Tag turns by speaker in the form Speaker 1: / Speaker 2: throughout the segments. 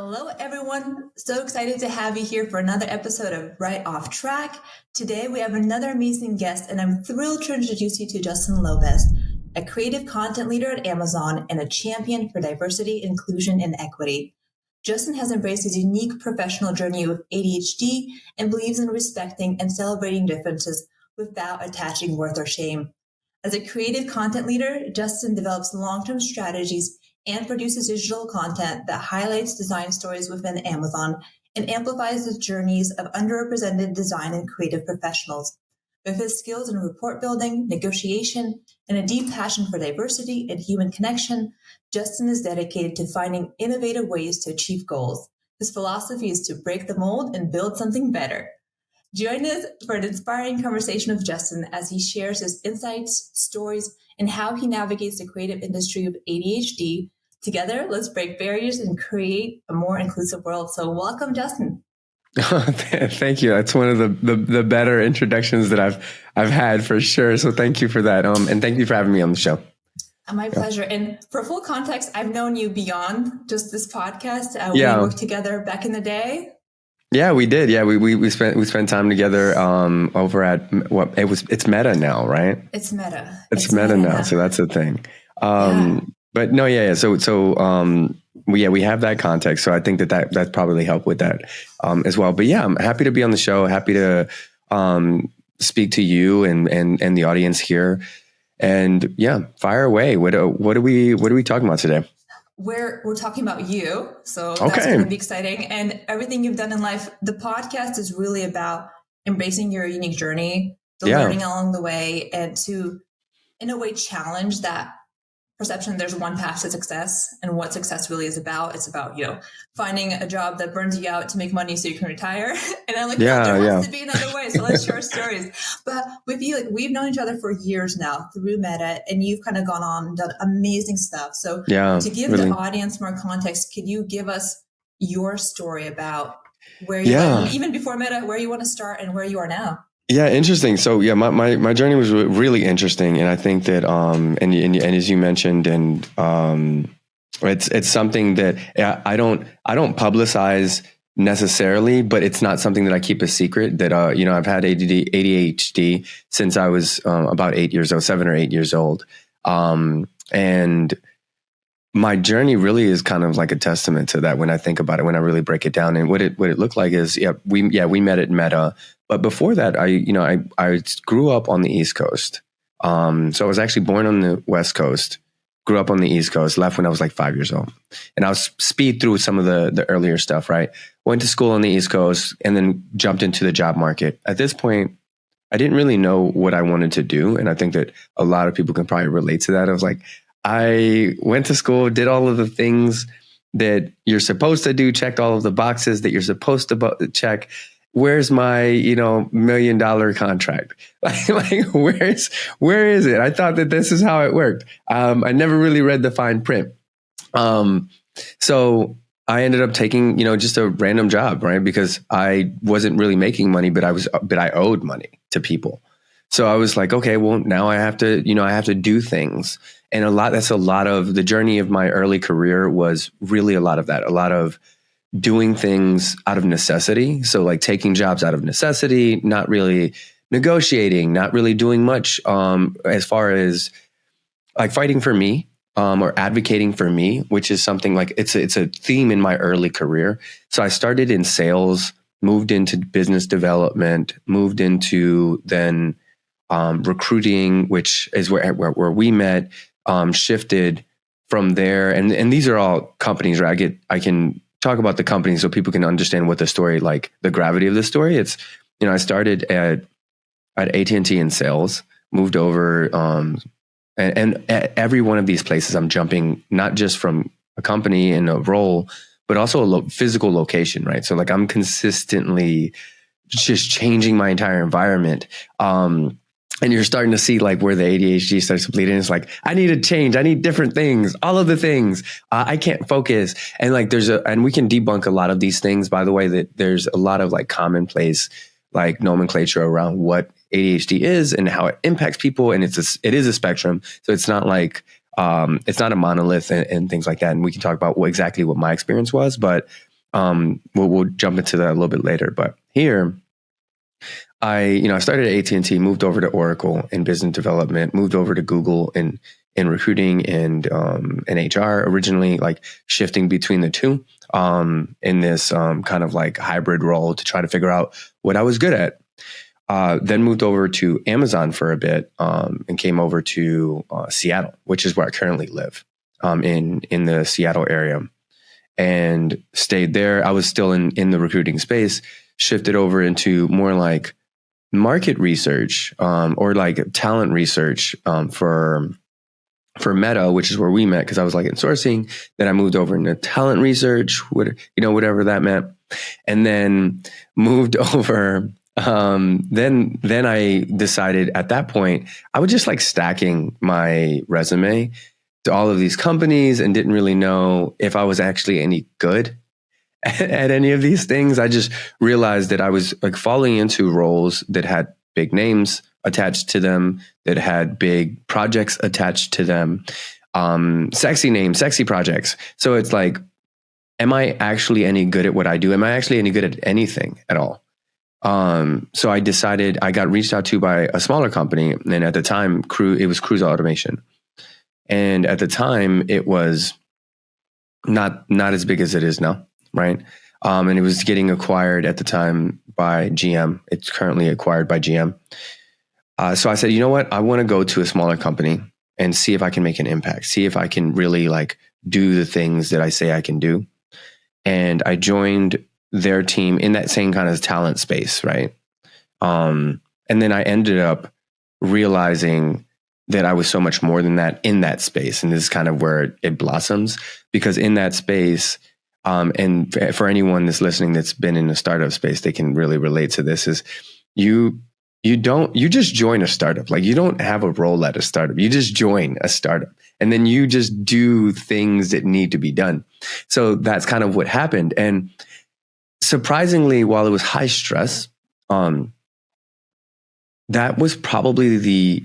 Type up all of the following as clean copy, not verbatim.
Speaker 1: Hello, everyone. So excited to have you here for another episode of Right Off Track. Today, we have another amazing guest, and I'm thrilled to introduce you to Justin Lopez, a creative content leader at Amazon and a champion for diversity, inclusion, and equity. Justin has embraced his unique professional journey with ADHD and believes in respecting and celebrating differences without attaching worth or shame. As a creative content leader, Justin develops long-term strategies and produces digital content that highlights design stories within Amazon and amplifies the journeys of underrepresented design and creative professionals. With his skills in report building, negotiation, and a deep passion for diversity and human connection, Justin is dedicated to finding innovative ways to achieve goals. His philosophy is to break the mold and build something better. Join us for an inspiring conversation with Justin as he shares his insights, stories, and how he navigates the creative industry of ADHD. Together, let's break barriers and create a more inclusive world. So welcome, Justin.
Speaker 2: Thank you. That's one of the better introductions that I've had for sure. So thank you for that. And thank you for having me on the show.
Speaker 1: My pleasure. And for full context, I've known you beyond just this podcast. We worked together back in the day.
Speaker 2: Yeah, we did. Yeah, we spent time together over at it's Meta now, right?
Speaker 1: It's Meta.
Speaker 2: It's Meta now. So that's the thing. But no, yeah. So we have that context. So I think that probably helped with that as well. But yeah, I'm happy to be on the show. Happy to speak to you and the audience here. And yeah, fire away. What are we talking about today?
Speaker 1: We're talking about you. So that's going to be exciting. And everything you've done in life. The podcast is really about embracing your unique journey, learning along the way, and to, in a way, challenge that perception. There's one path to success, and what success really is about. It's about, finding a job that burns you out to make money so you can retire. And I'm like, there has to be another way. So let's share stories. But with you, we've known each other for years now through Meta, and you've kind of gone on and done amazing stuff. So to give the audience more context, could you give us your story about where you went, even before Meta, where you want to start and where you are now?
Speaker 2: Yeah, interesting. So yeah, my journey was really interesting, and I think that and as you mentioned, and it's something that I don't publicize necessarily, but it's not something that I keep a secret. That I've had ADHD since I was about 7 or 8 years old, and my journey really is kind of like a testament to that when I think about it, when I really break it down. And what it looked like is, we met at Meta. But before that, I grew up on the East Coast. So I was actually born on the West Coast, grew up on the East Coast, left when I was like 5 years old. And I'll speed through some of the earlier stuff, right? Went to school on the East Coast and then jumped into the job market. At this point, I didn't really know what I wanted to do. And I think that a lot of people can probably relate to that. I was like, I went to school, did all of the things that you're supposed to do, checked all of the boxes that you're supposed to check. Where's my, $1 million contract? like where is it? I thought that this is how it worked. I never really read the fine print. So I ended up taking, just a random job, right? Because I wasn't really making money, but I owed money to people. So I was like, okay, well, now I have to do things. And that's a lot of the journey of my early career was really a lot of that, a lot of doing things out of necessity. So like taking jobs out of necessity, not really negotiating, not really doing much as far as like fighting for me or advocating for me, which is something like it's a theme in my early career. So I started in sales, moved into business development, moved into then recruiting, which is where we met, shifted from there. And these are all companies, right? I can talk about the company so people can understand what the story, like the gravity of the story. It's, I started at AT&T in sales, moved over, and at every one of these places, I'm jumping not just from a company and a role, but also a physical location, right? So like I'm consistently just changing my entire environment. And you're starting to see like where the ADHD starts to bleed in. It's like, I need to change. I need different things, all of the things. I can't focus. And like and we can debunk a lot of these things, by the way, that there's a lot of like commonplace, like nomenclature around what ADHD is and how it impacts people. And it is a spectrum. So it's not like, it's not a monolith and things like that. And we can talk about exactly what my experience was. But We'll jump into that a little bit later, but here I started at AT&T, moved over to Oracle in business development, moved over to Google in recruiting and HR, originally like shifting between the two in this kind of like hybrid role to try to figure out what I was good at. Then moved over to Amazon for a bit and came over to Seattle, which is where I currently live, in the Seattle area, and stayed there. I was still in the recruiting space, shifted over into more like market research or like talent research for Meta, which is where we met because I was like in sourcing. Then I moved over into talent research, whatever that meant, and then moved over. Then I decided at that point I was just like stacking my resume to all of these companies and didn't really know if I was actually any good at any of these things. I just realized that I was like falling into roles that had big names attached to them, that had big projects attached to them, sexy names, sexy projects. So it's like, am I actually any good at what I do? Am I actually any good at anything at all? So I decided, I got reached out to by a smaller company, and at the time, it was Cruise Automation. And at the time, it was not as big as it is now, right? And it was getting acquired at the time by GM. It's currently acquired by GM. So I said, you know what? I want to go to a smaller company and see if I can make an impact, see if I can really like do the things that I say I can do. And I joined their team in that same kind of talent space, right? And then I ended up realizing that I was so much more than that in that space. And this is kind of where it blossoms, because in that space, and for anyone that's listening that's been in the startup space, they can really relate to this, is you just join a startup. Like, you don't have a role at a startup. You just join a startup and then you just do things that need to be done. So that's kind of what happened. And surprisingly, while it was high stress, that was probably the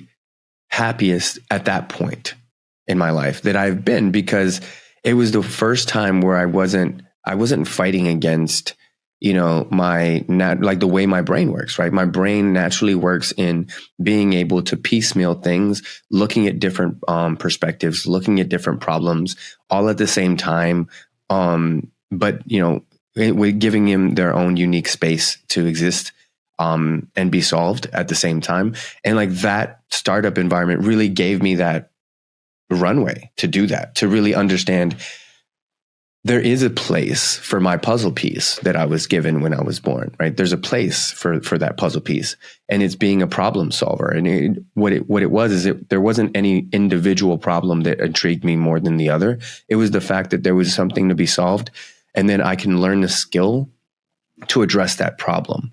Speaker 2: happiest at that point in my life that I've been, because it was the first time where I wasn't fighting against, like the way my brain works, right? My brain naturally works in being able to piecemeal things, looking at different perspectives, looking at different problems all at the same time. But with giving them their own unique space to exist and be solved at the same time. And like that startup environment really gave me that runway to do that, to really understand there is a place for my puzzle piece that I was given when I was born, right? There's a place for that puzzle piece, and it's being a problem solver. And what it was is there wasn't any individual problem that intrigued me more than the other. It was the fact that there was something to be solved, and then I can learn the skill to address that problem.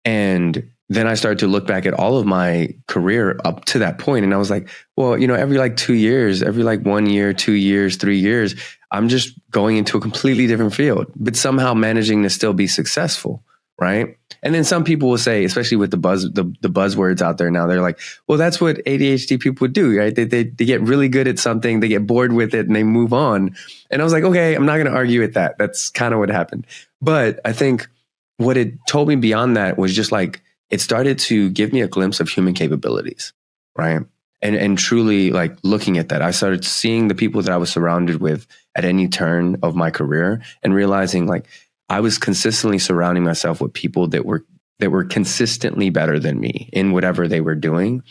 Speaker 2: And then I started to look back at all of my career up to that point, and I was like, well, every like 2 years, every like 1 year, 2 years, 3 years, I'm just going into a completely different field, but somehow managing to still be successful, right? And then some people will say, especially with the buzzwords out there now, they're like, well, that's what ADHD people would do, right? They get really good at something, they get bored with it, and they move on. And I was like, okay, I'm not going to argue with that. That's kind of what happened. But I think what it told me beyond that was just like, it started to give me a glimpse of human capabilities, right? And truly like looking at that, I started seeing the people that I was surrounded with at any turn of my career and realizing like I was consistently surrounding myself with people that were consistently better than me in whatever they were doing.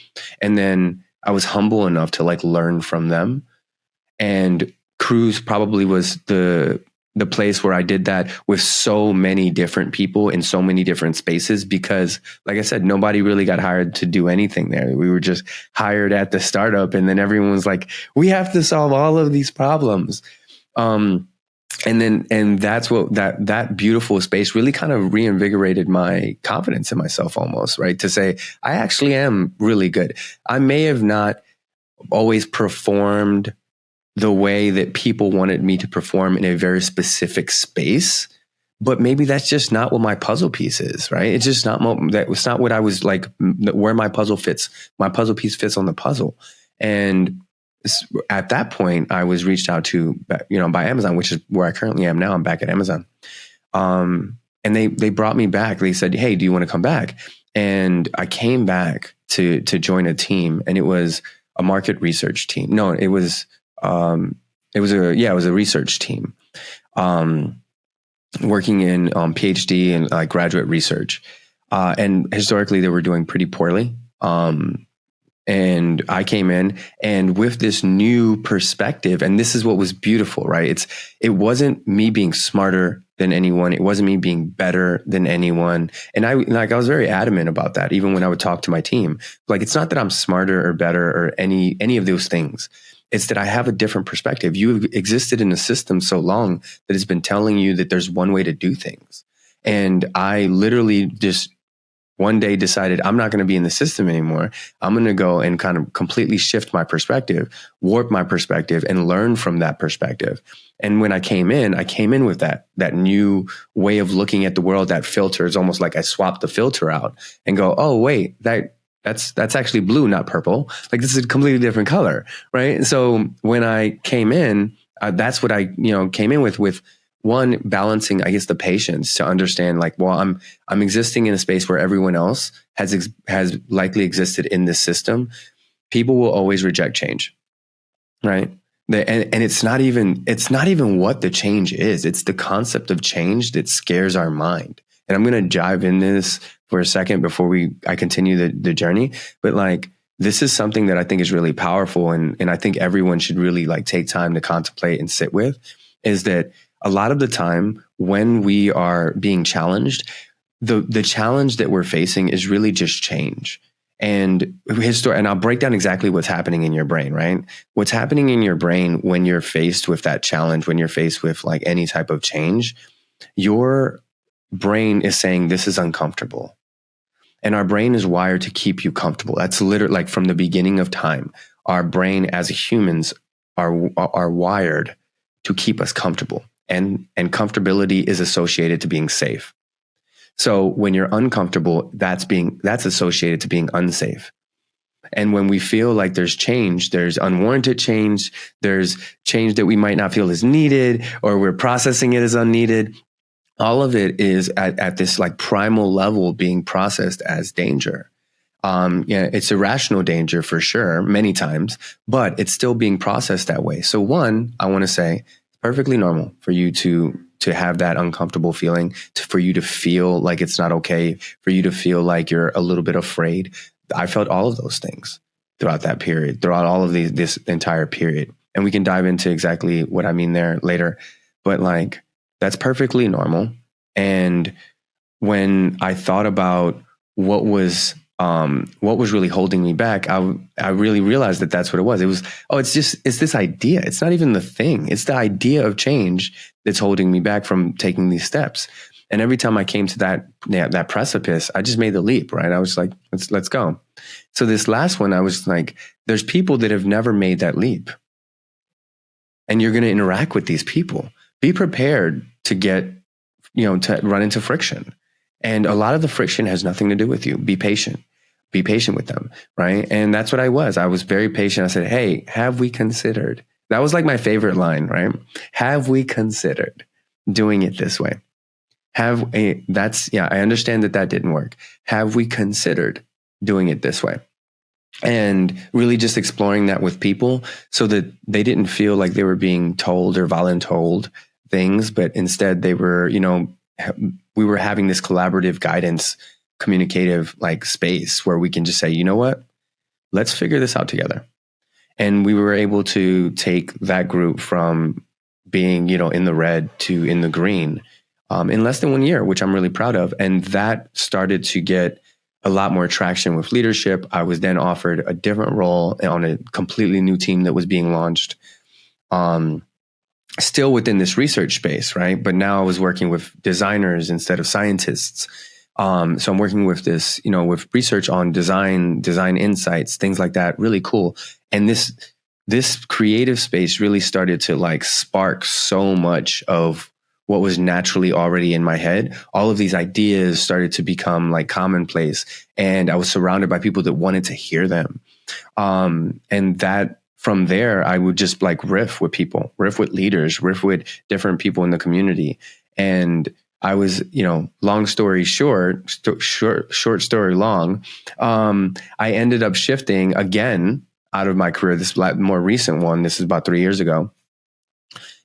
Speaker 2: And then I was humble enough to like learn from them. And Cruise probably was the place where I did that with so many different people in so many different spaces, because like I said, nobody really got hired to do anything there. We were just hired at the startup, and then everyone was like, we have to solve all of these problems. And that's what that beautiful space really kind of reinvigorated my confidence in myself almost, right? To say, I actually am really good. I may have not always performed the way that people wanted me to perform in a very specific space, but maybe that's just not what my puzzle piece is, right? It's just not that was not what I was like, where my puzzle piece fits on the puzzle. And at that point, I was reached out to, by Amazon, which is where I currently am now. I'm back at Amazon. And they brought me back. They said, "Hey, do you want to come back?" And I came back to join a team, and it was a market research team. No, it was a research team, working in PhD and like graduate research. And historically, they were doing pretty poorly. And I came in and with this new perspective, and this is what was beautiful, right? It wasn't me being smarter than anyone. It wasn't me being better than anyone. And I was very adamant about that, even when I would talk to my team. Like, it's not that I'm smarter or better or any of those things. It's that I have a different perspective. You've existed in the system so long that it's been telling you that there's one way to do things. And I literally just one day decided I'm not going to be in the system anymore. I'm going to go and kind of completely shift my perspective, warp my perspective, and learn from that perspective. And when I came in with that new way of looking at the world, that filter. It's almost like I swapped the filter out and go, oh, wait, that's actually blue, not purple. Like, this is a completely different color, right? And so when I came in, that's what I came in with one, balancing, I guess, the patience to understand, like, well, I'm existing in a space where everyone else has likely existed in this system. People will always reject change, right? And it's not even what the change is. It's the concept of change that scares our mind. And I'm going to dive in this for a second before I continue the journey. But like, this is something that I think is really powerful, and I think everyone should really like take time to contemplate and sit with. Is that a lot of the time when we are being challenged, the challenge that we're facing is really just change. And I'll break down exactly what's happening in your brain, right? What's happening in your brain when you're faced with that challenge, when you're faced with like any type of change, your brain is saying, this is uncomfortable. And our brain is wired to keep you comfortable. That's literally like from the beginning of time. Our brain as humans are wired to keep us comfortable. And comfortability is associated to being safe. So when you're uncomfortable, that's associated to being unsafe. And when we feel like there's change, there's unwarranted change, there's change that we might not feel is needed, or we're processing it as unneeded. All of it is at this like primal level being processed as danger. It's irrational danger for sure, many times, but it's still being processed that way. So one, I want to say, perfectly normal for you to have that uncomfortable feeling, for you to feel like it's not okay, for you to feel like you're a little bit afraid. I felt all of those things throughout that period, throughout all of this entire period. And we can dive into exactly what I mean there later. But like, that's perfectly normal. And when I thought about what was really holding me back, I really realized that that's what it was. It was, it's this idea. It's not even the thing. It's the idea of change that's holding me back from taking these steps. And every time I came to that precipice, I just made the leap, right? I was like, let's go. So this last one, I was like, there's people that have never made that leap. And you're going to interact with these people. Be prepared to to run into friction. And a lot of the friction has nothing to do with you. Be patient. Be patient with them, right? And that's what I was. I was very patient. I said, hey, have we considered? That was like my favorite line, right? Have we considered doing it this way? I understand that didn't work. Have we considered doing it this way? And really just exploring that with people so that they didn't feel like they were being told or voluntold things, but instead they were, we were having this collaborative guidance, communicative like space where we can just say, you know what, let's figure this out together. And we were able to take that group from being, in the red to in the green in less than 1 year, which I'm really proud of. And that started to get a lot more traction with leadership. I was then offered a different role on a completely new team that was being launched. Still within this research space, right? But now I was working with designers instead of scientists. So I'm working with this, with research on design insights, things like that. Really cool. And this creative space really started to like spark so much of what was naturally already in my head. All of these ideas started to become like commonplace, and I was surrounded by people that wanted to hear them. And that from there, I would just like riff with people, riff with leaders, riff with different people in the community. And I was, long story short, short story long. I ended up shifting again out of my career. This more recent one, this is about 3 years ago,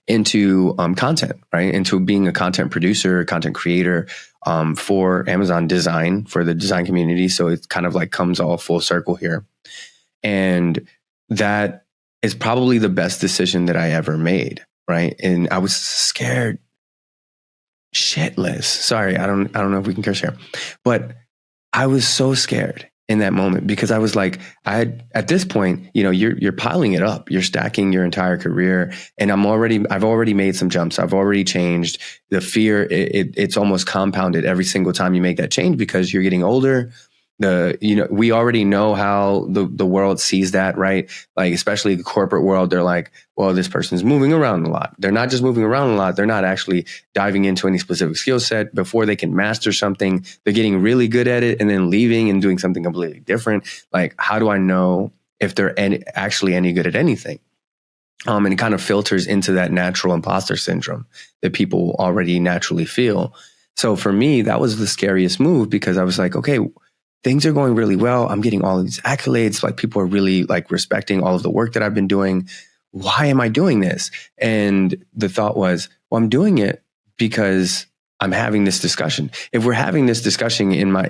Speaker 2: into content, right? Into being a content producer, content creator for Amazon design, for the design community. So it kind of like comes all full circle here. And that is probably the best decision that I ever made, right? And I was scared shitless. Sorry, I don't know if we can curse here, but I was so scared in that moment because I was like, at this point, you're piling it up, you're stacking your entire career, and I've already made some jumps. I've already changed. The fear, it's almost compounded every single time you make that change because you're getting older. We already know how the world sees that, right? Like, especially the corporate world, they're like, well, this person's moving around a lot. They're not just moving around a lot. They're not actually diving into any specific skill set before they can master something. They're getting really good at it and then leaving and doing something completely different. Like, how do I know if they're actually any good at anything? And it kind of filters into that natural imposter syndrome that people already naturally feel. So for me, that was the scariest move because I was like, okay, things are going really well. I'm getting all of these accolades. Like, people are really like respecting all of the work that I've been doing. Why am I doing this? And the thought was, well, I'm doing it because I'm having this discussion. If I'm having this discussion in my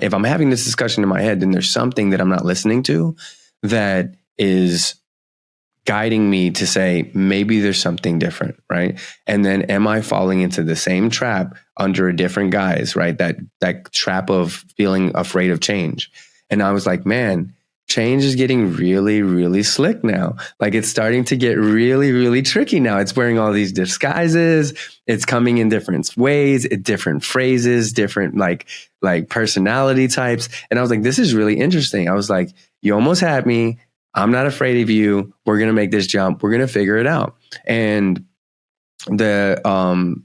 Speaker 2: head, then there's something that I'm not listening to that is guiding me to say, maybe there's something different, right? And then am I falling into the same trap under a different guise, right? That trap of feeling afraid of change. And I was like, man, change is getting really, really slick now. Like, it's starting to get really, really tricky now. It's wearing all these disguises. It's coming in different ways, different phrases, different like personality types. And I was like, this is really interesting. I was like, you almost had me. I'm not afraid of you. We're going to make this jump. We're going to figure it out. And that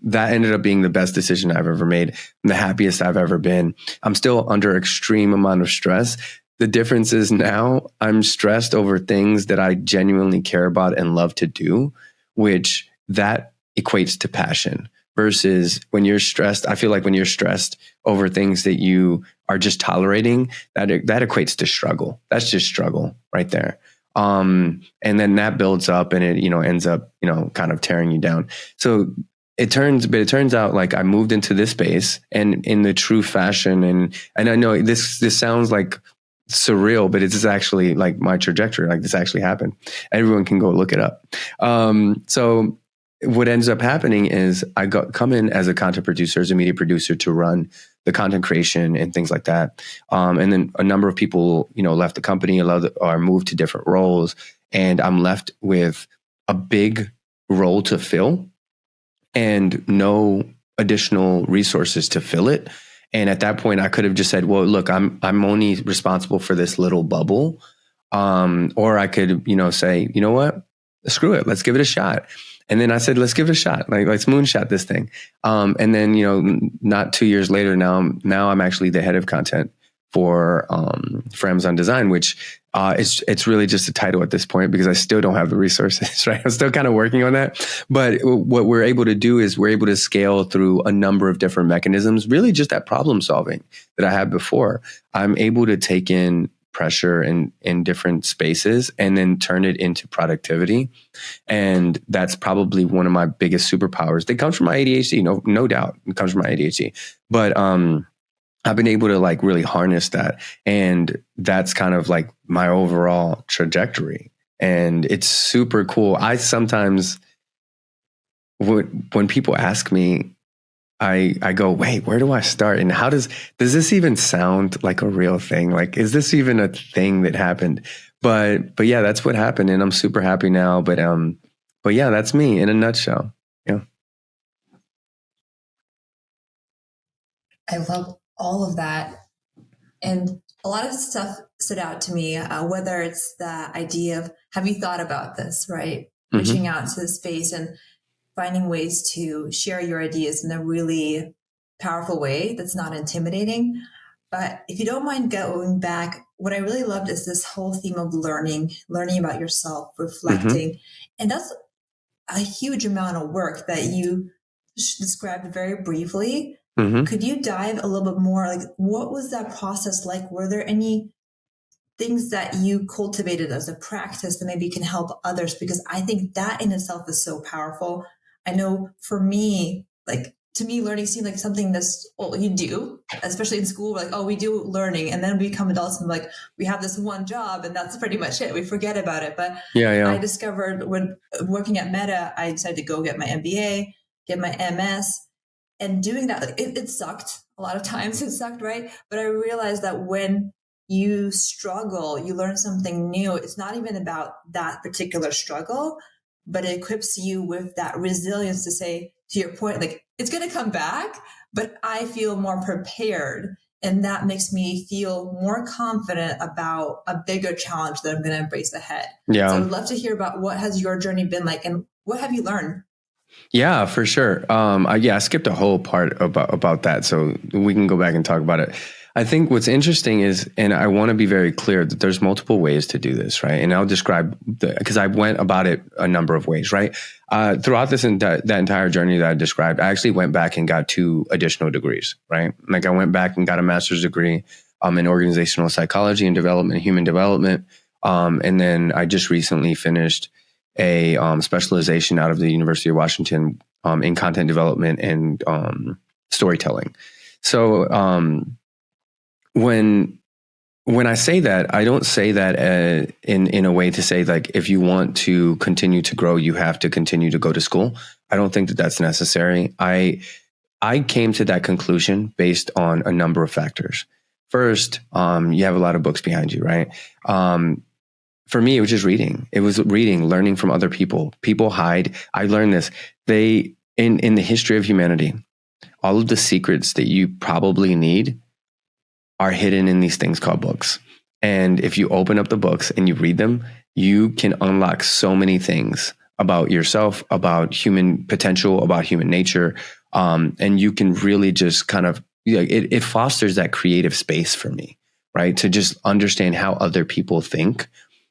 Speaker 2: ended up being the best decision I've ever made and the happiest I've ever been. I'm still under extreme amount of stress. The difference is now I'm stressed over things that I genuinely care about and love to do, which that equates to passion. Versus when you're stressed, I feel like when you're stressed over things that you are just tolerating, that equates to struggle. That's just struggle right there. And then that builds up and it, ends up, kind of tearing you down. So it turns out like I moved into this space and in the true fashion. And I know this sounds like surreal, but it's actually like my trajectory. Like, this actually happened. Everyone can go look it up. So what ends up happening is I come in as a content producer, as a media producer, to run the content creation and things like that. And then a number of people, left the company or moved to different roles. And I'm left with a big role to fill and no additional resources to fill it. And at that point, I could have just said, well, look, I'm only responsible for this little bubble. Or I could, say, you know what? Screw it. Let's give it a shot. And then I said, let's give it a shot. Like, let's moonshot this thing. And then, not 2 years later, now I'm actually the head of content for Amazon Design, which it's really just a title at this point because I still don't have the resources, right? I'm still kind of working on that. But what we're able to do is we're able to scale through a number of different mechanisms, really just that problem solving that I had before. I'm able to take in pressure in different spaces and then turn it into productivity. And that's probably one of my biggest superpowers. That comes from my ADHD, no doubt. It comes from my ADHD. But I've been able to like really harness that. And that's kind of like my overall trajectory. And it's super cool. I sometimes, when people ask me, I go, wait, where do I start? And how does this even sound like a real thing? Like, is this even a thing that happened? But yeah, that's what happened. And I'm super happy now. But yeah, that's me in a nutshell. Yeah.
Speaker 1: I love all of that. And a lot of stuff stood out to me, whether it's the idea of, have you thought about this, right?
Speaker 2: Mm-hmm.
Speaker 1: Reaching out to the space and finding ways to share your ideas in a really powerful way that's not intimidating. But if you don't mind going back what I really loved is this whole theme of learning about yourself,
Speaker 2: Mm-hmm.
Speaker 1: reflecting. And that's a huge amount of work that you described very briefly.
Speaker 2: Mm-hmm.
Speaker 1: Could you dive a little bit more? Like, what was that process like? Were there any things that you cultivated as a practice that maybe can help others? Because I think that in itself is so powerful. I know for me, like, to me, learning seemed like something that's, well, you do, especially in school. We're like, oh, we do learning. And then we become adults and like, we have this one job and that's pretty much it. We forget about it. But
Speaker 2: Yeah,
Speaker 1: I
Speaker 2: yeah.
Speaker 1: discovered when working at Meta, I decided to go get my MBA, get my MS. And doing that, like, it sucked. A lot of times it sucked, right? But I realized that when you struggle, you learn something new. It's not even about that particular struggle, but it equips you with that resilience to say, to your point, like, it's going to come back, but I feel more prepared. And that makes me feel more confident about a bigger challenge that I'm going to embrace ahead. So I
Speaker 2: Yeah.
Speaker 1: would love to hear about what has your journey been like and what have you learned?
Speaker 2: Yeah, for sure. I skipped a whole part about that, so we can go back and talk about it. I think what's interesting is, and I want to be very clear that there's multiple ways to do this, right? And I'll describe because I went about it a number of ways, right? Throughout that entire journey that I described, I actually went back and got 2 additional degrees, right? Like I went back and got a master's degree in organizational psychology and development, human development, and then I just recently finished a specialization out of the University of Washington in content development and storytelling. So when I say that, I don't say that in a way to say like if you want to continue to grow, you have to continue to go to school. I don't think that that's necessary. I came to that conclusion based on a number of factors. First, you have a lot of books behind you, right? For me, it was just reading. It was reading, learning from other people. People hide. I learned this. In the history of humanity, all of the secrets that you probably need are hidden in these things called books. And if you open up the books and you read them, you can unlock so many things about yourself, about human potential, about human nature. And you can really just kind of, it fosters that creative space for me, right? To just understand how other people think.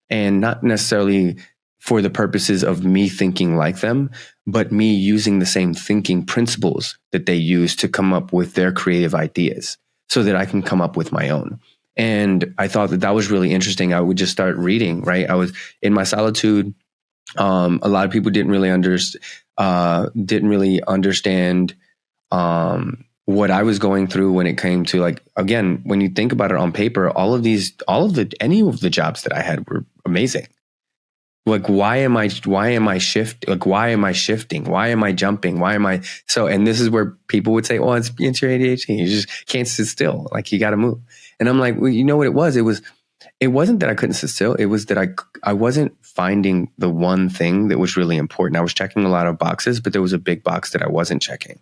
Speaker 2: And not necessarily for the purposes of me thinking like them, but me using the same thinking principles that they use to come up with their creative ideas so that I can come up with my own. And I thought that was really interesting. I would just start reading, right? I was in my solitude. A lot of people didn't really understand what I was going through when it came to, like, again, when you think about it on paper, any of the jobs that I had were amazing. Like, why am I shifting? Why am I jumping? And this is where people would say, oh, it's your ADHD. You just can't sit still. Like, you got to move. And I'm like, well, you know what it was? It wasn't that I couldn't sit still. It was that I wasn't finding the one thing that was really important. I was checking a lot of boxes, but there was a big box that I wasn't checking.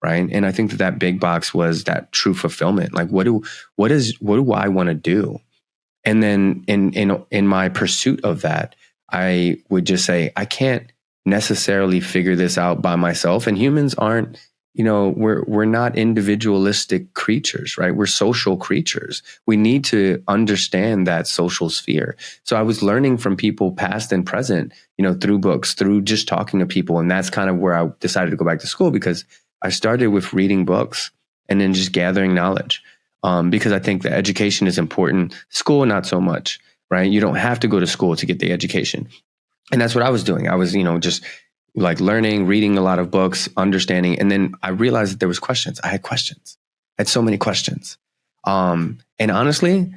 Speaker 2: Right. And I think that big box was that true fulfillment. Like, what do I want to do? And then in my pursuit of that, I would just say, I can't necessarily figure this out by myself. And humans aren't, we're not individualistic creatures, right? We're social creatures. We need to understand that social sphere. So I was learning from people past and present, through books, through just talking to people. And that's kind of where I decided to go back to school, because I started with reading books and then just gathering knowledge, because I think that education is important. School, not so much, right? You don't have to go to school to get the education. And that's what I was doing. I was, just like learning, reading a lot of books, understanding. And then I realized that there was questions. I had questions. I had so many questions. And honestly,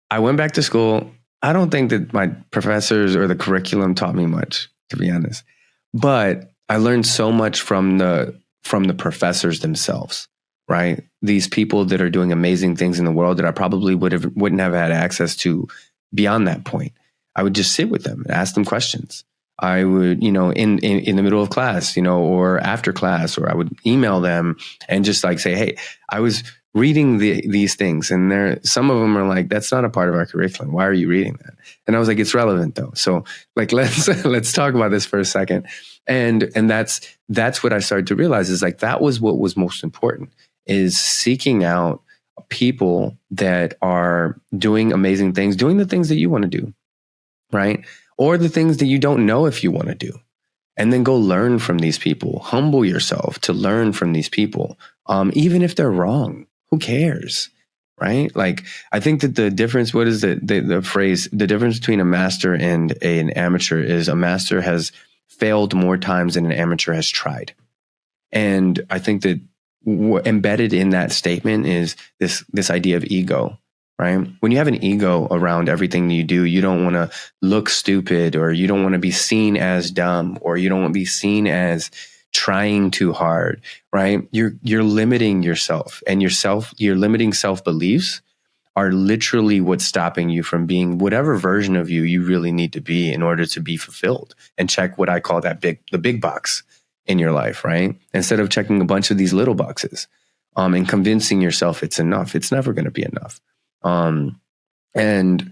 Speaker 2: I went back to school. I don't think that my professors or the curriculum taught me much, to be honest. But I learned so much from the professors themselves, right? These people that are doing amazing things in the world that I probably wouldn't have had access to beyond that point. I would just sit with them and ask them questions. I would, in the middle of class, or after class, or I would email them and just like say, hey, I was reading these things, and some of them are like, that's not a part of our curriculum. Why are you reading that? And I was like, it's relevant though. So like, let's talk about this for a second. And that's what I started to realize is like, that was what was most important, is seeking out people that are doing amazing things, doing the things that you want to do, right? Or the things that you don't know if you want to do. And then go learn from these people. Humble yourself to learn from these people. Even if they're wrong, who cares? Right? Like, I think that the difference, what is the phrase, the difference between a master and an amateur is a master has failed more times than an amateur has tried. And I think that embedded in that statement is this idea of ego, right? When you have an ego around everything you do, you don't want to look stupid, or you don't want to be seen as dumb, or you don't want to be seen as trying too hard, right? You're limiting yourself, and your limiting self-beliefs are literally what's stopping you from being whatever version of you really need to be in order to be fulfilled and check what I call the big box in your life, right? Instead of checking a bunch of these little boxes, and convincing yourself it's enough. It's never going to be enough. And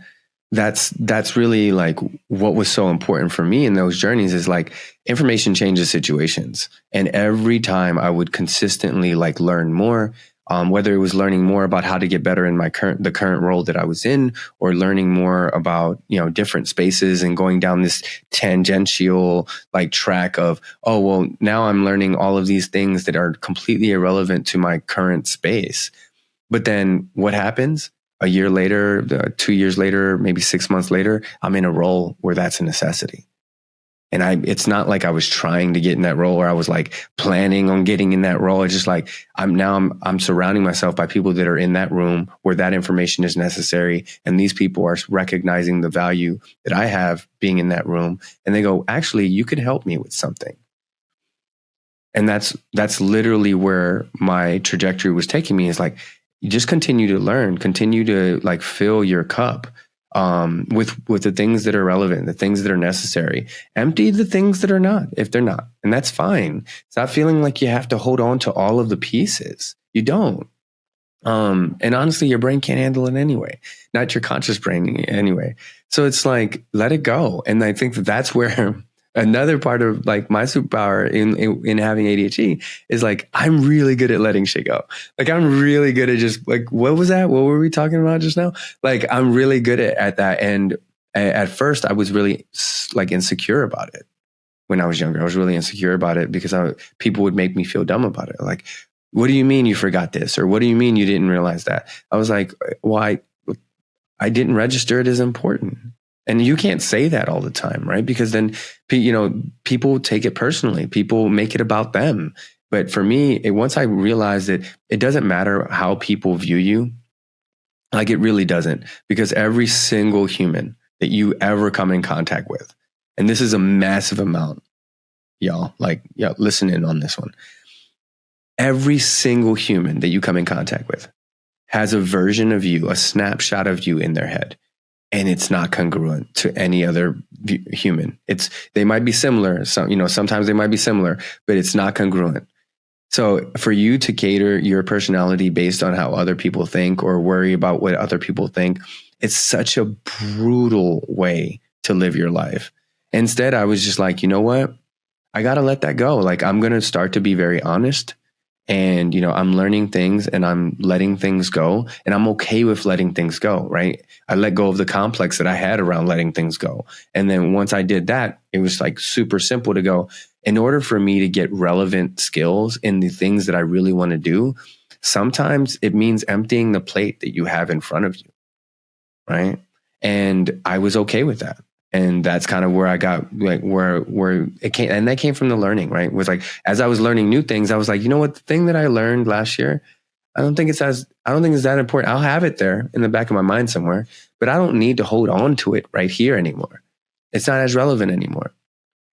Speaker 2: that's really like what was so important for me in those journeys is like information changes situations. And every time I would consistently like learn more, whether it was learning more about how to get better in the current role that I was in, or learning more about, different spaces and going down this tangential like track of, oh, well, now I'm learning all of these things that are completely irrelevant to my current space. But then what happens? A year later, 2 years later, maybe 6 months later, I'm in a role where that's a necessity. And it's not like I was trying to get in that role, or I was like planning on getting in that role. It's just like I'm surrounding myself by people that are in that room where that information is necessary. And these people are recognizing the value that I have being in that room. And they go, actually, you could help me with something. And that's literally where my trajectory was taking me, is like, you just continue to learn, continue to like fill your cup with the things that are relevant, the things that are necessary. Empty the things that are not, if they're not. And that's fine. Stop feeling like you have to hold on to all of the pieces. You don't. And honestly, your brain can't handle it anyway, not your conscious brain anyway. So it's like, let it go. And I think that's where another part of like my superpower in having ADHD is like, I'm really good at letting shit go. Like, I'm really good at just like, what was that? What were we talking about just now? Like, I'm really good at that. And at first I was really like insecure about it. When I was younger, I was really insecure about it because people would make me feel dumb about it. Like, what do you mean you forgot this? Or what do you mean you didn't realize that? I was like, well, I didn't register it as important. And you can't say that all the time, right? Because then, people take it personally. People make it about them. But for me, once I realized that it doesn't matter how people view you, like it really doesn't. Because every single human that you ever come in contact with, and this is a massive amount, y'all, listen in on this one. Every single human that you come in contact with has a version of you, a snapshot of you in their head. And it's not congruent to any other human. They might be similar. Sometimes they might be similar, but it's not congruent. So for you to cater your personality based on how other people think, or worry about what other people think, it's such a brutal way to live your life. Instead, I was just like, you know what? I got to let that go. Like, I'm going to start to be very honest. And, I'm learning things and I'm letting things go, and I'm okay with letting things go, right? I let go of the complex that I had around letting things go. And then once I did that, it was like super simple to go, in order for me to get relevant skills in the things that I really want to do, sometimes it means emptying the plate that you have in front of you, right? And I was okay with that. And that's kind of where I got like where it came. And that came from the learning, right? It was like, as I was learning new things, I was like, you know what, the thing that I learned last year, I don't think it's that important. I'll have it there in the back of my mind somewhere, but I don't need to hold on to it right here anymore. It's not as relevant anymore.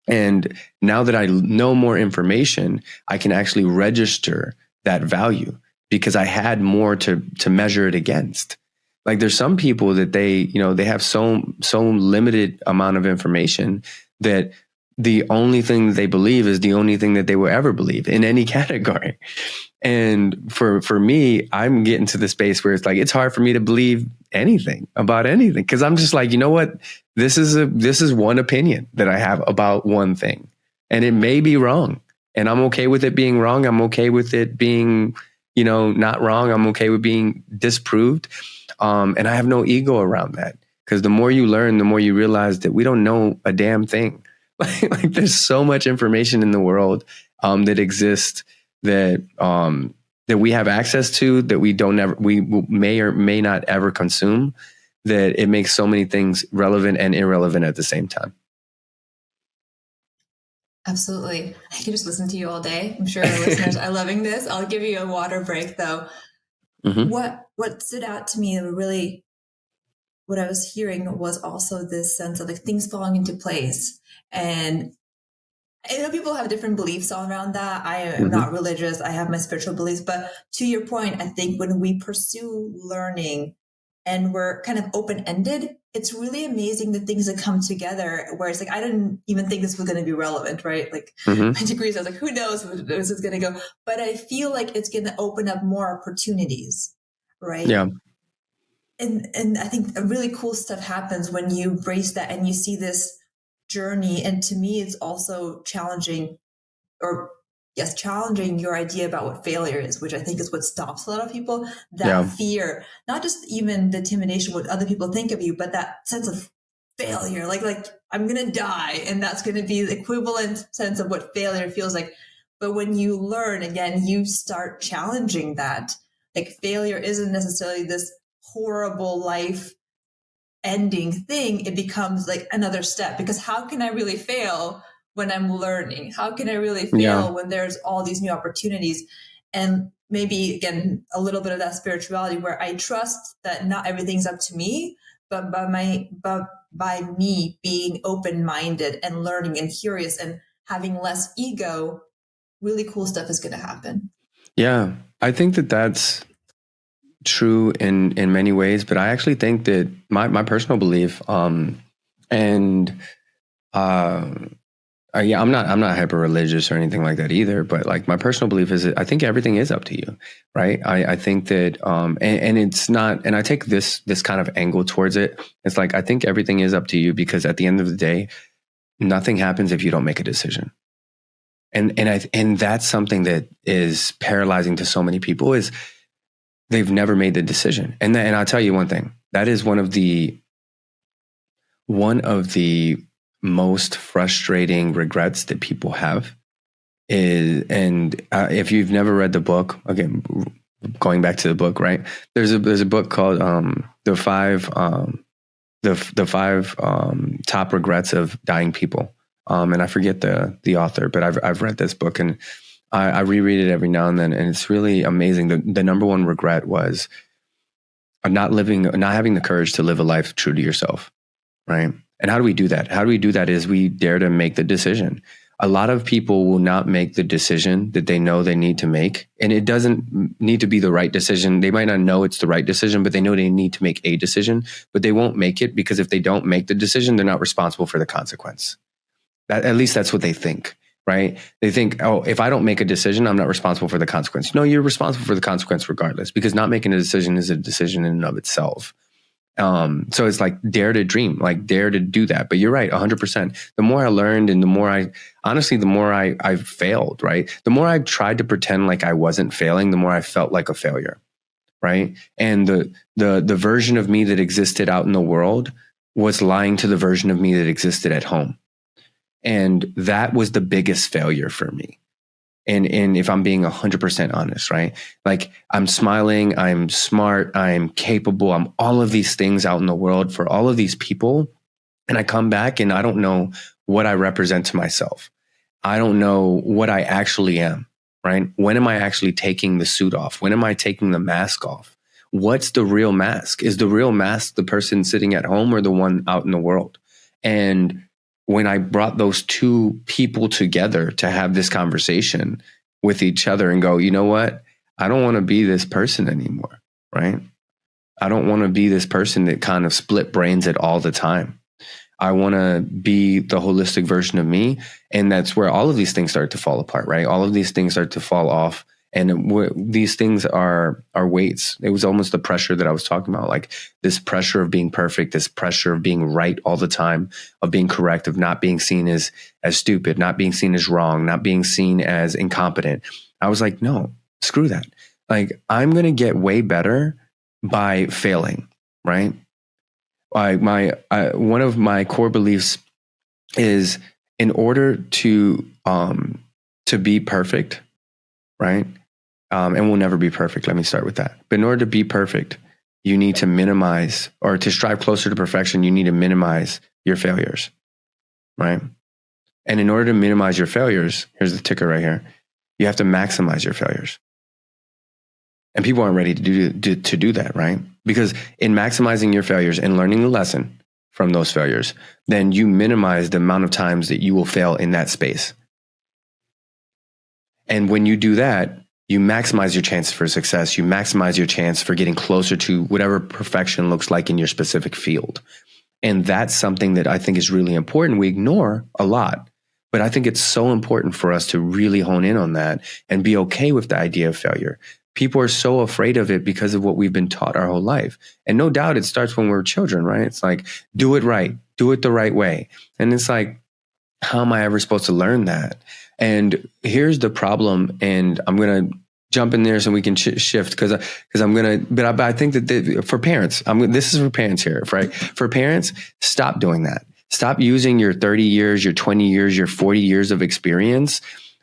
Speaker 2: And now that I know more information, I can actually register that value because I had more to measure it against. Like, there's some people that they have so limited amount of information that the only thing that they believe is the only thing that they will ever believe in any category. And for me, I'm getting to the space where it's like, it's hard for me to believe anything about anything. Cause I'm just like, you know what? This is one opinion that I have about one thing, and it may be wrong, and I'm okay with it being wrong. I'm okay with it being not wrong. I'm okay with being disproved. And I have no ego around that, because the more you learn, the more you realize that we don't know a damn thing. Like there's so much information in the world that exists that that we have access to, that we may or may not ever consume, that it makes so many things relevant and irrelevant at the same time.
Speaker 1: Absolutely. I can just listen to you all day. I'm sure our listeners are loving this. I'll give you a water break though. Mm-hmm. What stood out to me, really, what I was hearing was also this sense of like things falling into place. And I know people have different beliefs all around that. I am not religious. I have my spiritual beliefs. But to your point, I think when we pursue learning and we're kind of open-ended, it's really amazing the things that come together where it's like, I didn't even think this was going to be relevant, right? Like my degrees, I was like, who knows where this is going to go? But I feel like it's going to open up more opportunities, right?
Speaker 2: Yeah.
Speaker 1: And I think really cool stuff happens when you embrace that and you see this journey. And to me, it's also challenging your idea about what failure is, which I think is what stops a lot of people. That fear, not just even the intimidation, what other people think of you, but that sense of failure, like I'm going to die. And that's going to be the equivalent sense of what failure feels like. But when you learn, again, you start challenging that. Like failure isn't necessarily this horrible life ending thing. It becomes like another step, because how can I really fail when I'm learning? How can I really fail when there's all these new opportunities? And maybe, again, a little bit of that spirituality where I trust that not everything's up to me, but by me being open-minded and learning and curious and having less ego, really cool stuff is going to happen.
Speaker 2: Yeah, I think that that's true in many ways, but I actually think that my personal belief, I'm not hyper religious or anything like that either, but like my personal belief is that I think everything is up to you, right? I think that and it's not, and I take this kind of angle towards it. It's like I think everything is up to you, because at the end of the day, nothing happens if you don't make a decision. And that's something that is paralyzing to so many people, is they've never made the decision. And I'll tell you one thing, that is one of the most frustrating regrets that people have is, and if you've never read the book, again, going back to the book, right? There's a book called the five top regrets of dying people. And I forget the author, but I've read this book, and I reread it every now and then, and it's really amazing. The number one regret was not having the courage to live a life true to yourself, right? And how do we do that? How do we do that is we dare to make the decision. A lot of people will not make the decision that they know they need to make, and it doesn't need to be the right decision. They might not know it's the right decision, but they know they need to make a decision, but they won't make it, because if they don't make the decision, they're not responsible for the consequence. At least that's what they think. Right? They think, oh, if I don't make a decision, I'm not responsible for the consequence. No, you're responsible for the consequence regardless, because not making a decision is a decision in and of itself. So it's like, dare to dream, like dare to do that. But you're right, 100%. The more I learned, and the more I failed, right? The more I tried to pretend like I wasn't failing, the more I felt like a failure, right? And the version of me that existed out in the world was lying to the version of me that existed at home. And that was the biggest failure for me. And if I'm being 100% honest, right? Like I'm smiling, I'm smart, I'm capable, I'm all of these things out in the world for all of these people. And I come back and I don't know what I represent to myself. I don't know what I actually am, right? When am I actually taking the suit off? When am I taking the mask off? What's the real mask? Is the real mask the person sitting at home or the one out in the world? And when I brought those two people together to have this conversation with each other and go, you know what? I don't want to be this person anymore, right? I don't want to be this person that kind of split brains it all the time. I want to be the holistic version of me. And that's where all of these things start to fall apart, right? All of these things start to fall off. And these things are weights. It was almost the pressure that I was talking about, like this pressure of being perfect, this pressure of being right all the time, of being correct, of not being seen as stupid, not being seen as wrong, not being seen as incompetent. I was like, no, screw that. like I'm going to get way better by failing, right? One of my core beliefs is in order to be perfect, right? And we'll never be perfect. Let me start with that. But in order to be perfect, you need to minimize, or to strive closer to perfection, you need to minimize your failures, right? And in order to minimize your failures, here's the ticker right here, you have to maximize your failures. And people aren't ready to do that, right? Because in maximizing your failures and learning the lesson from those failures, then you minimize the amount of times that you will fail in that space. And when you do that, you maximize your chance for success. You maximize your chance for getting closer to whatever perfection looks like in your specific field. And that's something that I think is really important. We ignore a lot, but I think it's so important for us to really hone in on that and be okay with the idea of failure. People are so afraid of it because of what we've been taught our whole life. And no doubt it starts when we're children, right? It's like, do it right, do it the right way. And it's like, how am I ever supposed to learn that? And here's the problem. And I'm going to jump in there so we can shift because I'm going to, but I think that for parents, this is for parents here, right? For parents, stop doing that. Stop using your 30 years, your 20 years, your 40 years of experience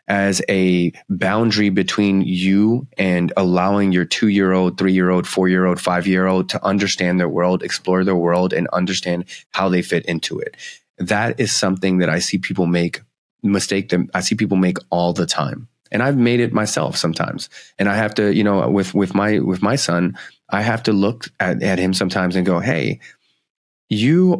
Speaker 2: as a boundary between you and allowing your 2-year-old, 3-year-old, 4-year-old, 5-year-old to understand their world, explore their world, and understand how they fit into it. That is something that I see people make I see people make all the time. And I've made it myself sometimes. And I have to, with my son, I have to look at him sometimes and go, hey, you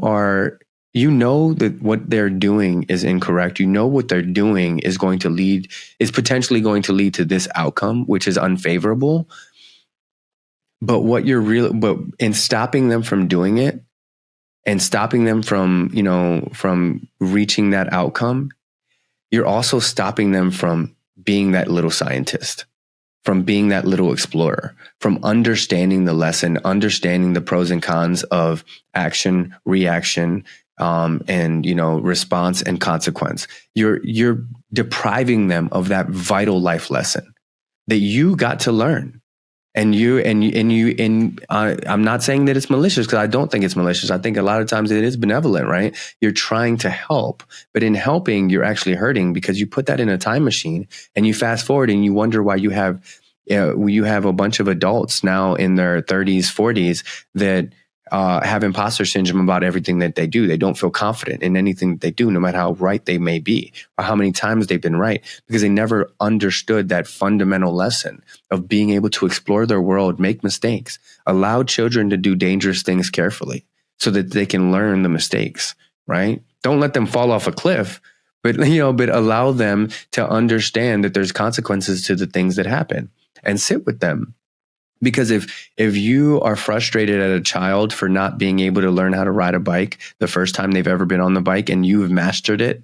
Speaker 2: know that what they're doing is incorrect. You know what they're doing is potentially going to lead to this outcome, which is unfavorable. But but in stopping them from doing it and stopping them from reaching that outcome, you're also stopping them from being that little scientist, from being that little explorer, from understanding the lesson, understanding the pros and cons of action, reaction, and response and consequence. You're depriving them of that vital life lesson that you got to learn. And I'm not saying that it's malicious, because I don't think it's malicious. I think a lot of times it is benevolent, right? You're trying to help, but in helping, you're actually hurting, because you put that in a time machine and you fast forward and you wonder why you have a bunch of adults now in their 30s, 40s that have imposter syndrome about everything that they do. They don't feel confident in anything that they do, no matter how right they may be or how many times they've been right, because they never understood that fundamental lesson of being able to explore their world, make mistakes, allow children to do dangerous things carefully so that they can learn the mistakes, right? Don't let them fall off a cliff, but allow them to understand that there's consequences to the things that happen, and sit with them. Because if you are frustrated at a child for not being able to learn how to ride a bike the first time they've ever been on the bike, and you've mastered it,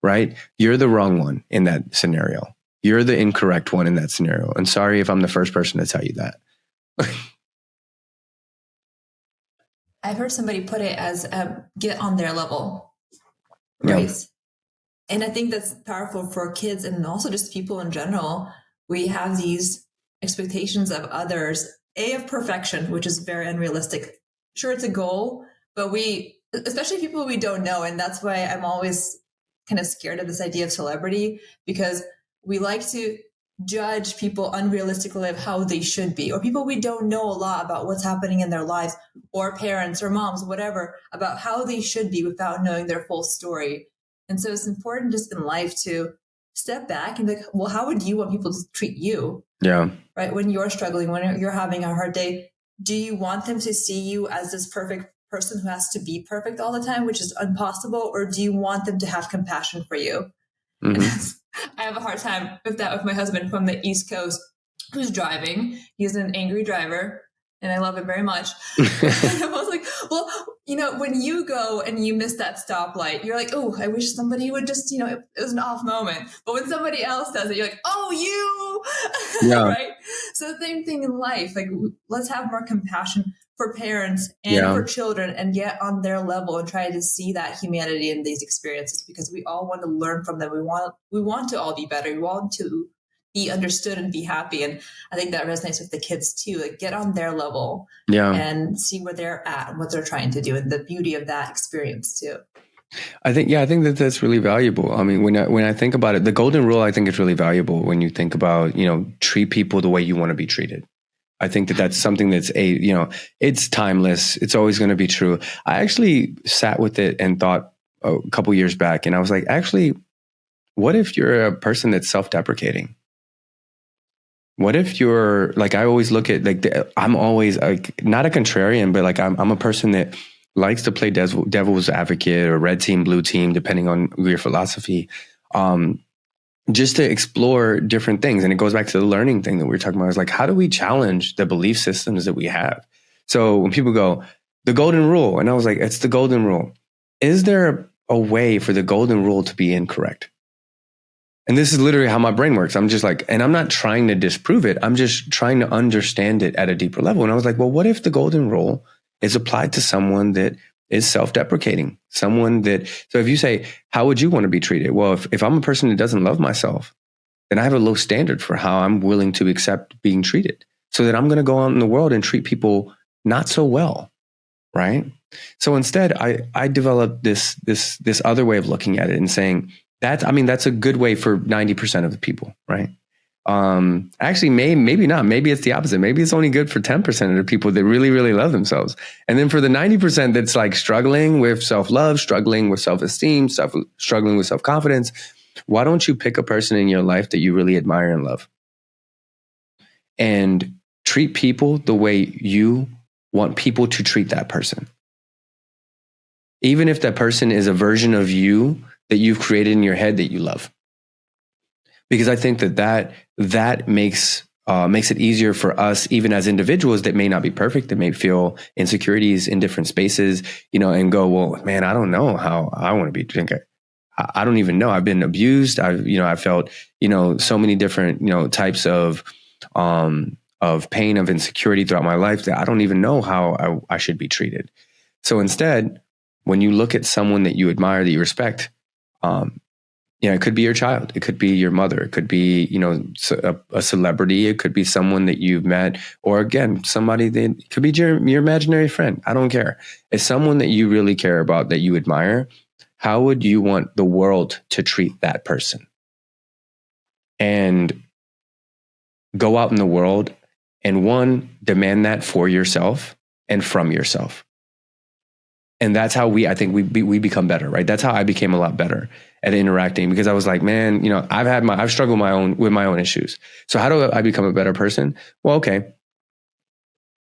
Speaker 2: right? You're the wrong one in that scenario. You're the incorrect one in that scenario. And sorry if I'm the first person to tell you that.
Speaker 1: I've heard somebody put it as get on their level, right? Yeah. And I think that's powerful for kids and also just people in general. We have these expectations of others, of perfection, which is very unrealistic. Sure, it's a goal, but especially people we don't know. And that's why I'm always kind of scared of this idea of celebrity, because we like to judge people unrealistically of how they should be, or people we don't know a lot about what's happening in their lives, or parents or moms, whatever, about how they should be without knowing their full story. And so it's important just in life to step back and be like, well, how would you want people to treat you?
Speaker 2: Yeah.
Speaker 1: Right? When you're struggling, when you're having a hard day, do you want them to see you as this perfect person who has to be perfect all the time, which is impossible? Or do you want them to have compassion for you? Mm-hmm. I have a hard time with that with my husband from the East Coast who's driving. He's an angry driver, and I love him very much. I was like, well, when you go and you miss that stoplight, you're like, oh, I wish somebody would just, it was an off moment. But when somebody else does it, you're like, oh, you, yeah. Right? So the same thing in life. Like, let's have more compassion for parents and for children, and get on their level and try to see that humanity in these experiences, because we all want to learn from them. We want to all be better. We want to be understood and be happy. And I think that resonates with the kids too. Like get on their level and see where they're at and what they're trying to do, and the beauty of that experience too.
Speaker 2: I think that that's really valuable. I mean, when I think about it, the golden rule, I think is really valuable when you think about, treat people the way you want to be treated. I think that that's something that's it's timeless. It's always going to be true. I actually sat with it and thought a couple years back, and I was like, actually, what if you're a person that's self-deprecating? What if you're like, I always look at I'm always like not a contrarian, but like I'm a person that likes to play devil's advocate or red team, blue team, depending on your philosophy, just to explore different things. And it goes back to the learning thing that we were talking about. Is like, how do we challenge the belief systems that we have? So when people go, the golden rule, and I was like, it's the golden rule. Is there a way for the golden rule to be incorrect? And this is literally how my brain works. I'm just like, and I'm not trying to disprove it. I'm just trying to understand it at a deeper level. And I was like, well, what if the golden rule is applied to someone that is self-deprecating, so if you say, how would you want to be treated? Well, if I'm a person that doesn't love myself, then I have a low standard for how I'm willing to accept being treated, so that I'm going to go out in the world and treat people not so well. Right. So instead I developed this other way of looking at it and saying that's a good way for 90% of the people. Right. Actually, maybe not. Maybe it's the opposite. Maybe it's only good for 10% of the people that really, really love themselves. And then for the 90% that's like struggling with self-love, struggling with self-esteem, struggling with self-confidence, why don't you pick a person in your life that you really admire and love, and treat people the way you want people to treat that person? Even if that person is a version of you that you've created in your head that you love. Because I think that makes it easier for us, even as individuals that may not be perfect, that may feel insecurities in different spaces, and go, well, man, I don't know how I want to be. I don't even know. I've been abused. I've felt, so many different, types of pain, of insecurity throughout my life that I don't even know how I should be treated. So instead, when you look at someone that you admire, that you respect, it could be your child. It could be your mother. It could be, a celebrity. It could be someone that you've met, or again, somebody that could be your imaginary friend. I don't care. It's someone that you really care about, that you admire. How would you want the world to treat that person? And go out in the world and demand that for yourself and from yourself. And that's how I think we become better, right? That's how I became a lot better at interacting, because I was like, man, I've struggled with my own issues. So how do I become a better person? Well, okay.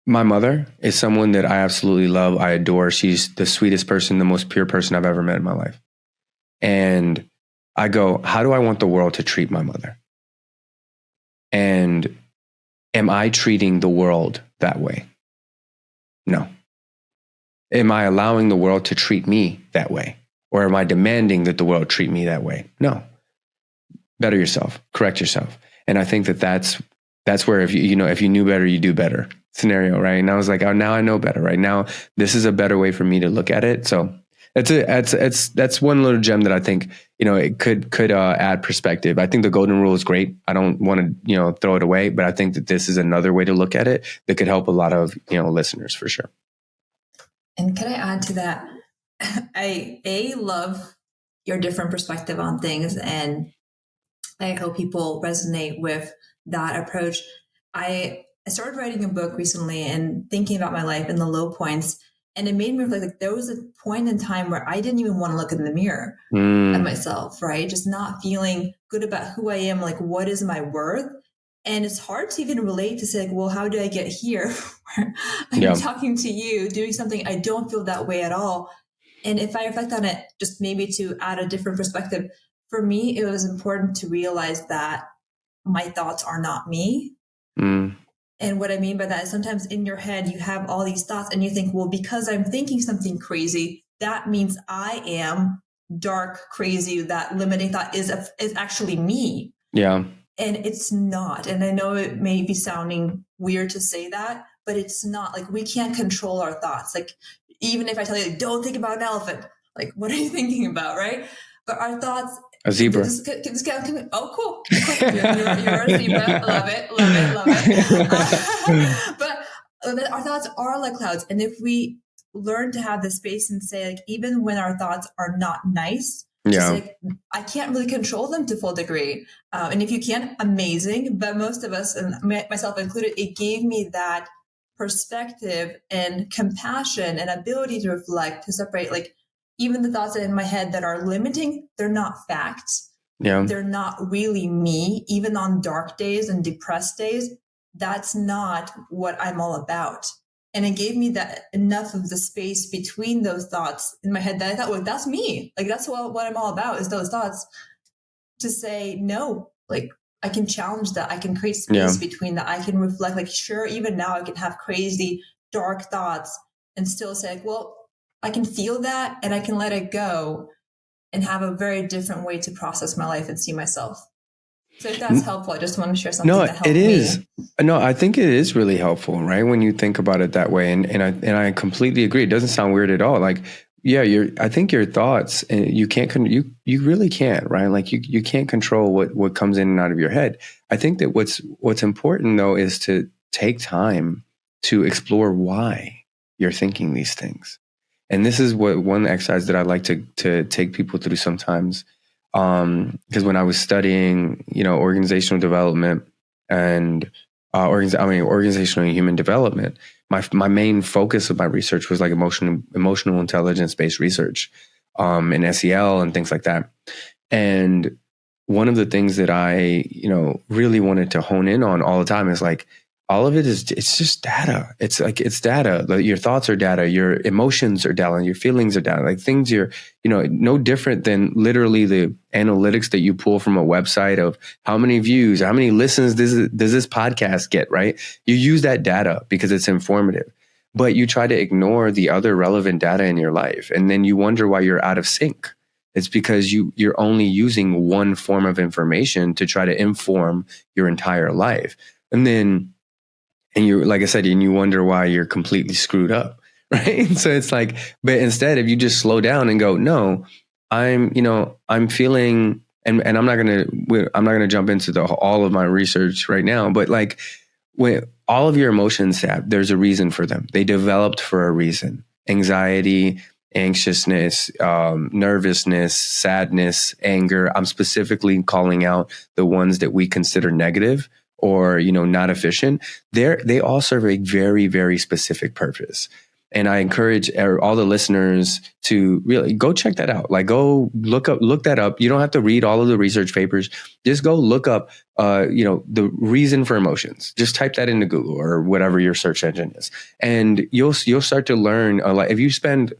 Speaker 2: My mother is someone that I absolutely love. I adore. She's the sweetest person, the most pure person I've ever met in my life. And I go, how do I want the world to treat my mother? And am I treating the world that way? No. Am I allowing the world to treat me that way? Or am I demanding that the world treat me that way? No. Better yourself, correct yourself. And I think that's where if you knew better, you do better scenario, right? And I was like, oh, now I know better, right? Now this is a better way for me to look at it. So that's one little gem that I think, it could add perspective. I think the golden rule is great. I don't want to, throw it away, but I think that this is another way to look at it that could help a lot of, listeners for sure.
Speaker 1: And can I add to that? I love your different perspective on things, and I hope people resonate with that approach. I started writing a book recently and thinking about my life and the low points, and it made me reflect, like there was a point in time where I didn't even want to look in the mirror at myself, right? Just not feeling good about who I am, like what is my worth? And it's hard to even relate to say, like, well, how did I get here? I'm talking to you, doing something, I don't feel that way at all. And if I reflect on it, just maybe to add a different perspective, for me, it was important to realize that my thoughts are not me. And what I mean by that is sometimes in your head, you have all these thoughts and you think, well, because I'm thinking something crazy, that means I am dark, crazy. That limiting thought is actually me.
Speaker 2: Yeah.
Speaker 1: And it's not. And I know it may be sounding weird to say that, but it's not. Like, we can't control our thoughts. Like, even if I tell you, don't think about an elephant, like, what are you thinking about, right? But our thoughts,
Speaker 2: A zebra.
Speaker 1: Oh, cool. You're a zebra. Love it. But our thoughts are like clouds. And if we learn to have the space and say, like, even when our thoughts are not nice, just like, I can't really control them to full degree. And if you can, amazing. But most of us, and myself included, it gave me that perspective and compassion and ability to reflect, to separate, like, even the thoughts in my head that are limiting, they're not facts. They're not really me. Even on dark days and depressed days, that's not what I'm all about. And it gave me that enough of the space between those thoughts in my head that I thought, well, that's me. Like, that's what I'm all about, is those thoughts, to say, no, like, I can challenge that. I can create space between that. I can reflect, like, sure, even now I can have crazy dark thoughts and still say, like, well, I can feel that and I can let it go and have a very different way to process my life and see myself. So if that's helpful, I just want to share something that helped me.
Speaker 2: No, it is. No, I think it is really helpful, right? When you think about it that way. And I completely agree. It doesn't sound weird at all. Like, yeah, I think your thoughts, you really can't, right? Like, you can't control what comes in and out of your head. I think that what's important, though, is to take time to explore why you're thinking these things. And this is one exercise that I like to take people through sometimes. Because when I was studying, organizational development and organizational and human development, my main focus of my research was like emotional intelligence-based research, and SEL and things like that. And one of the things that I, really wanted to hone in on all the time is like, all of it's just data. It's data. Your thoughts are data. Your emotions are data. Your feelings are data. Like, things no different than literally the analytics that you pull from a website of how many views, how many listens does this podcast get, right? You use that data because it's informative, but you try to ignore the other relevant data in your life. And then you wonder why you're out of sync. It's because you're only using one form of information to try to inform your entire life. And you, like I said, and you wonder why you're completely screwed up, right? So it's like, but instead, if you just slow down and go, no, I'm feeling, and I'm not gonna jump into all of my research right now, but like, when all of your emotions there's a reason for them. They developed for a reason. Anxiety, anxiousness, nervousness, sadness, anger. I'm specifically calling out the ones that we consider negative or, not efficient. They all serve a very, very specific purpose. And I encourage all the listeners to really go check that out. Like, go look that up. You don't have to read all of the research papers. Just go look up, the reason for emotions. Just type that into Google or whatever your search engine is. And you'll start to learn a lot. If you spend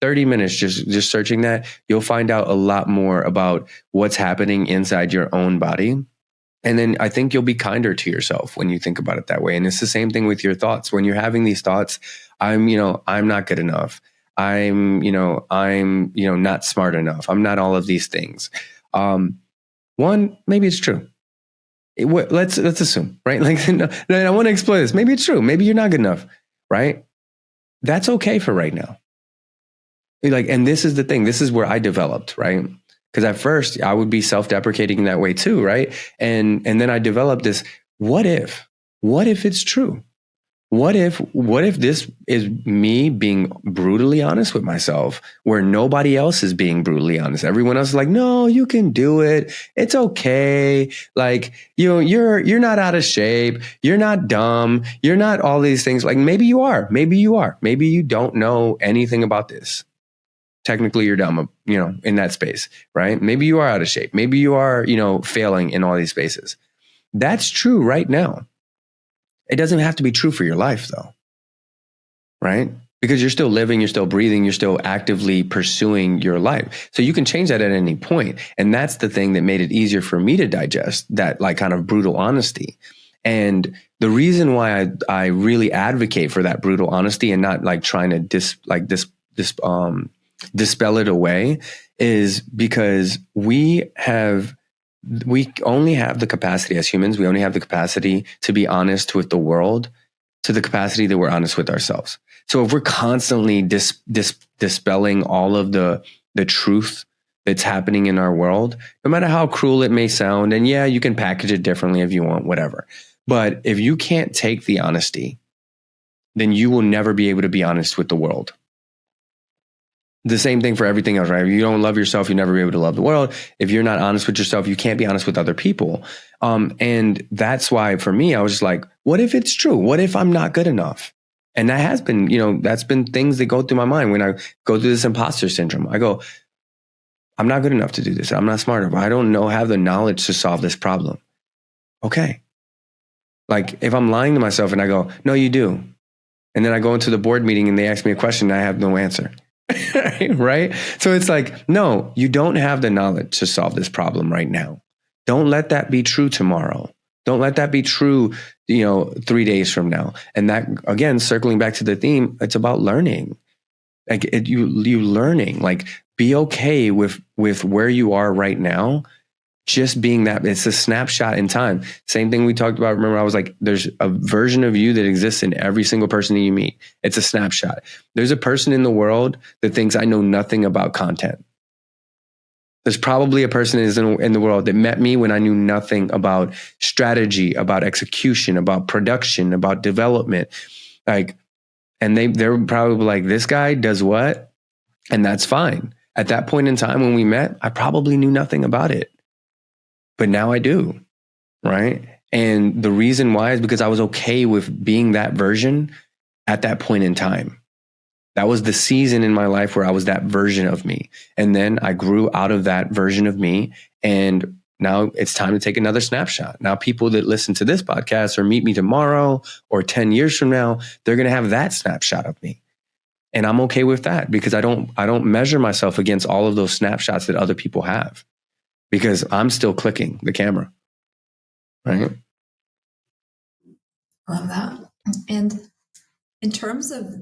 Speaker 2: 30 minutes just searching that, you'll find out a lot more about what's happening inside your own body. And then I think you'll be kinder to yourself when you think about it that way. And it's the same thing with your thoughts. When you're having these thoughts, I'm not good enough. I'm not smart enough. I'm not all of these things. One, maybe it's true. Let's assume, right? Like, no, I want to explore this. Maybe it's true. Maybe you're not good enough, right? That's okay for right now. Like, and this is the thing. This is where I developed, right? Because at first I would be self-deprecating in that way too, right? And then I developed this, what if it's true? What if this is me being brutally honest with myself, where nobody else is being brutally honest? Everyone else is like, no, you can do it. It's okay. Like, you're not out of shape. You're not dumb. You're not all these things. Like, maybe you are. Maybe you don't know anything about this. Technically, you're dumb, in that space, right? Maybe you are out of shape. Maybe you are, failing in all these spaces. That's true right now. It doesn't have to be true for your life, though, right? Because you're still living, you're still breathing, you're still actively pursuing your life. So you can change that at any point. And that's the thing that made it easier for me to digest that, like, kind of brutal honesty. And the reason why I really advocate for that brutal honesty and not like trying to dispel it away is because we only have the capacity as humans. We only have the capacity to be honest with the world to the capacity that we're honest with ourselves. So if we're constantly dispelling all of the truth that's happening in our world, no matter how cruel it may sound. And yeah, you can package it differently if you want, whatever. But if you can't take the honesty, then you will never be able to be honest with the world. The same thing for everything else, right? If you don't love yourself, you'll never be able to love the world. If you're not honest with yourself, you can't be honest with other people. And that's why for me, I was just like, what if it's true? What if I'm not good enough? And that has been, that's been things that go through my mind when I go through this imposter syndrome. I go, I'm not good enough to do this. I'm not smart enough. I don't have the knowledge to solve this problem. Okay. Like if I'm lying to myself and I go, no, you do. And then I go into the board meeting and they ask me a question and I have no answer. Right? So it's like, no, you don't have the knowledge to solve this problem right now. Don't let that be true tomorrow. Don't let that be true, 3 days from now. And that, again, circling back to the theme, it's about learning. Like you learning, like be okay with where you are right now. Just being that, it's a snapshot in time. Same thing we talked about. Remember, I was like, there's a version of you that exists in every single person that you meet. It's a snapshot. There's a person in the world that thinks I know nothing about content. There's probably a person in the world that met me when I knew nothing about strategy, about execution, about production, about development. And they're probably like, this guy does what? And that's fine. At that point in time when we met, I probably knew nothing about it. But now I do, right? And the reason why is because I was okay with being that version at that point in time. That was the season in my life where I was that version of me. And then I grew out of that version of me. And now it's time to take another snapshot. Now people that listen to this podcast or meet me tomorrow or 10 years from now, they're going to have that snapshot of me. And I'm okay with that because I don't measure myself against all of those snapshots that other people have. Because I'm still clicking the camera, right?
Speaker 1: Love that. And in terms of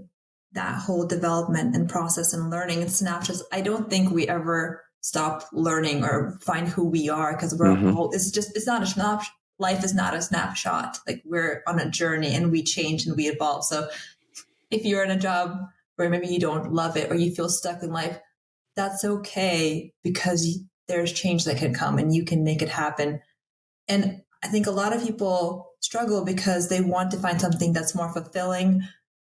Speaker 1: that whole development and process and learning and snapshots, I don't think we ever stop learning or find who we are because we're all, it's not a snapshot. Life is not a snapshot. Like we're on a journey and we change and we evolve. So if you're in a job where maybe you don't love it or you feel stuck in life, that's okay because there's change that can come and you can make it happen. And I think a lot of people struggle because they want to find something that's more fulfilling,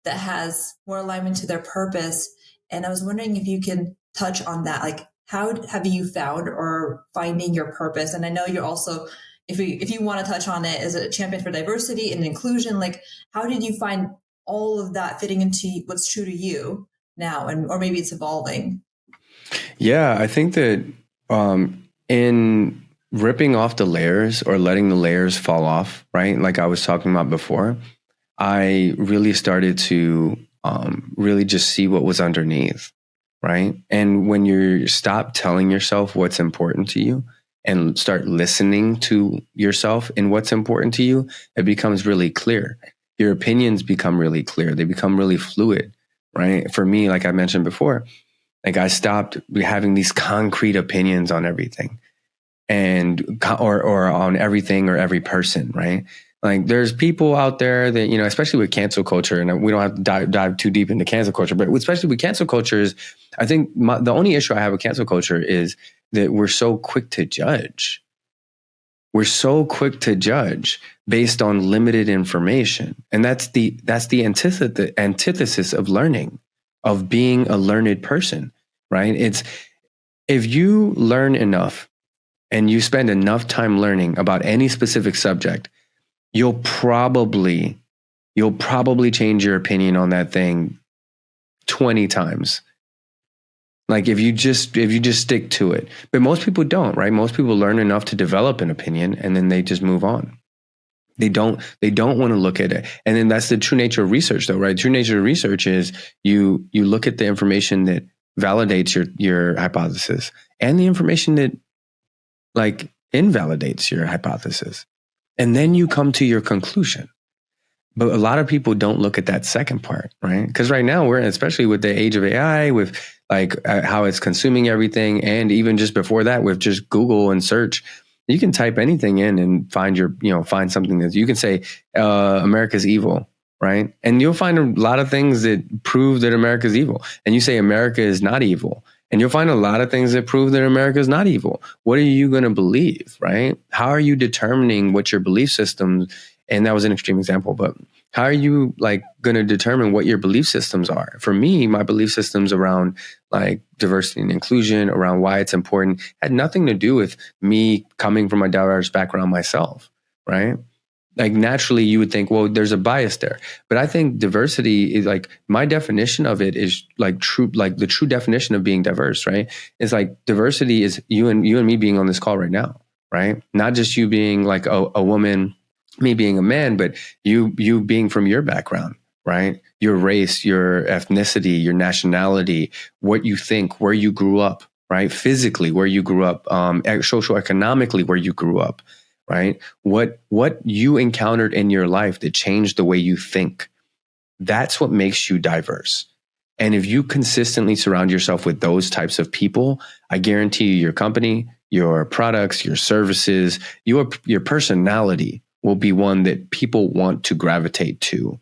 Speaker 1: that has more alignment to their purpose. And I was wondering if you can touch on that. Like, how have you found or finding your purpose? And I know you're also, if you want to touch on it, as a champion for diversity and inclusion, like how did you find all of that fitting into what's true to you now? Or maybe it's evolving.
Speaker 2: Yeah, I think that in ripping off the layers or letting the layers fall off, right? Like I was talking about before, I really started to really just see what was underneath, right? And when you stop telling yourself what's important to you and start listening to yourself and what's important to you, it becomes really clear. Your opinions become really clear. They become really fluid, right? For me, like I mentioned before, like I stopped having these concrete opinions on everything or on everything or every person, right? Like there's people out there that, especially with cancel culture, and we don't have to dive too deep into cancel culture, but especially with cancel culture is, I think the only issue I have with cancel culture is that we're so quick to judge. We're so quick to judge based on limited information. And that's the antithesis of learning, of being a learned person, right? It's if you learn enough and you spend enough time learning about any specific subject, you'll probably change your opinion on that thing 20 times. Like if you just stick to it. But most people don't, right? Most people learn enough to develop an opinion and then they just move on. They don't want to look at it. And then that's the true nature of research though, right? True nature of research is you look at the information that validates your hypothesis and the information that like invalidates your hypothesis. And then you come to your conclusion. But a lot of people don't look at that second part, right? Because right now we're, especially with the age of AI, with like how it's consuming everything. And even just before that, with just Google and search, you can type anything in and find find something that you can say, America's evil, right? And you'll find a lot of things that prove that America's evil. And you say America is not evil. And you'll find a lot of things that prove that America is not evil. What are you going to believe, right? How are you determining what your belief system, and that was an extreme example, but how are you like going to determine what your belief systems are? For me, my belief systems around like diversity and inclusion, around why it's important, had nothing to do with me coming from a diverse background myself, right? Like naturally you would think, well, there's a bias there. But I think diversity is like, my definition of it is like true, like the true definition of being diverse, right? It's like diversity is you and me being on this call right now, right? Not just you being like a woman, me being a man, but you being from your background, right? Your race, your ethnicity, your nationality, what you think, where you grew up, right? Physically, where you grew up, social economically, where you grew up, right? What you encountered in your life that changed the way you think. That's what makes you diverse. And if you consistently surround yourself with those types of people, I guarantee you your company, your products, your services, your personality will be one that people want to gravitate to.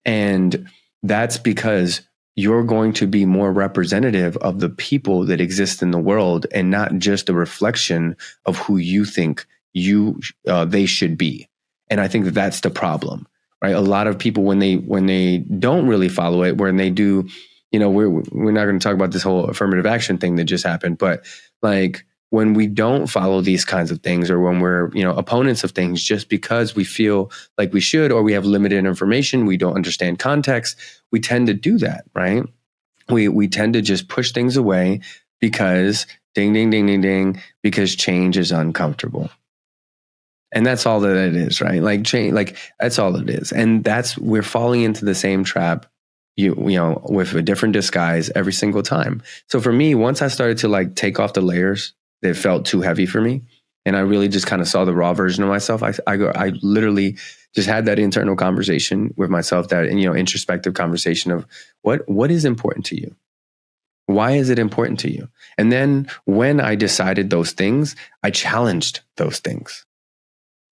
Speaker 2: And that's because you're going to be more representative of the people that exist in the world and not just a reflection of who you think they should be. And I think that that's the problem, right? A lot of people, when they don't really follow it, when they do, we're not going to talk about this whole affirmative action thing that just happened, but like when we don't follow these kinds of things, or when we're, opponents of things just because we feel like we should, or we have limited information, we don't understand context, we tend to do that, right? We tend to just push things away because ding, ding, ding, ding, ding, because change is uncomfortable. And that's all that it is, right? Like change, like that's all it is. And we're falling into the same trap, with a different disguise every single time. So for me, once I started to like take off the layers that felt too heavy for me, and I really just kind of saw the raw version of myself, I literally just had that internal conversation with myself, that, introspective conversation of what is important to you? Why is it important to you? And then when I decided those things, I challenged those things.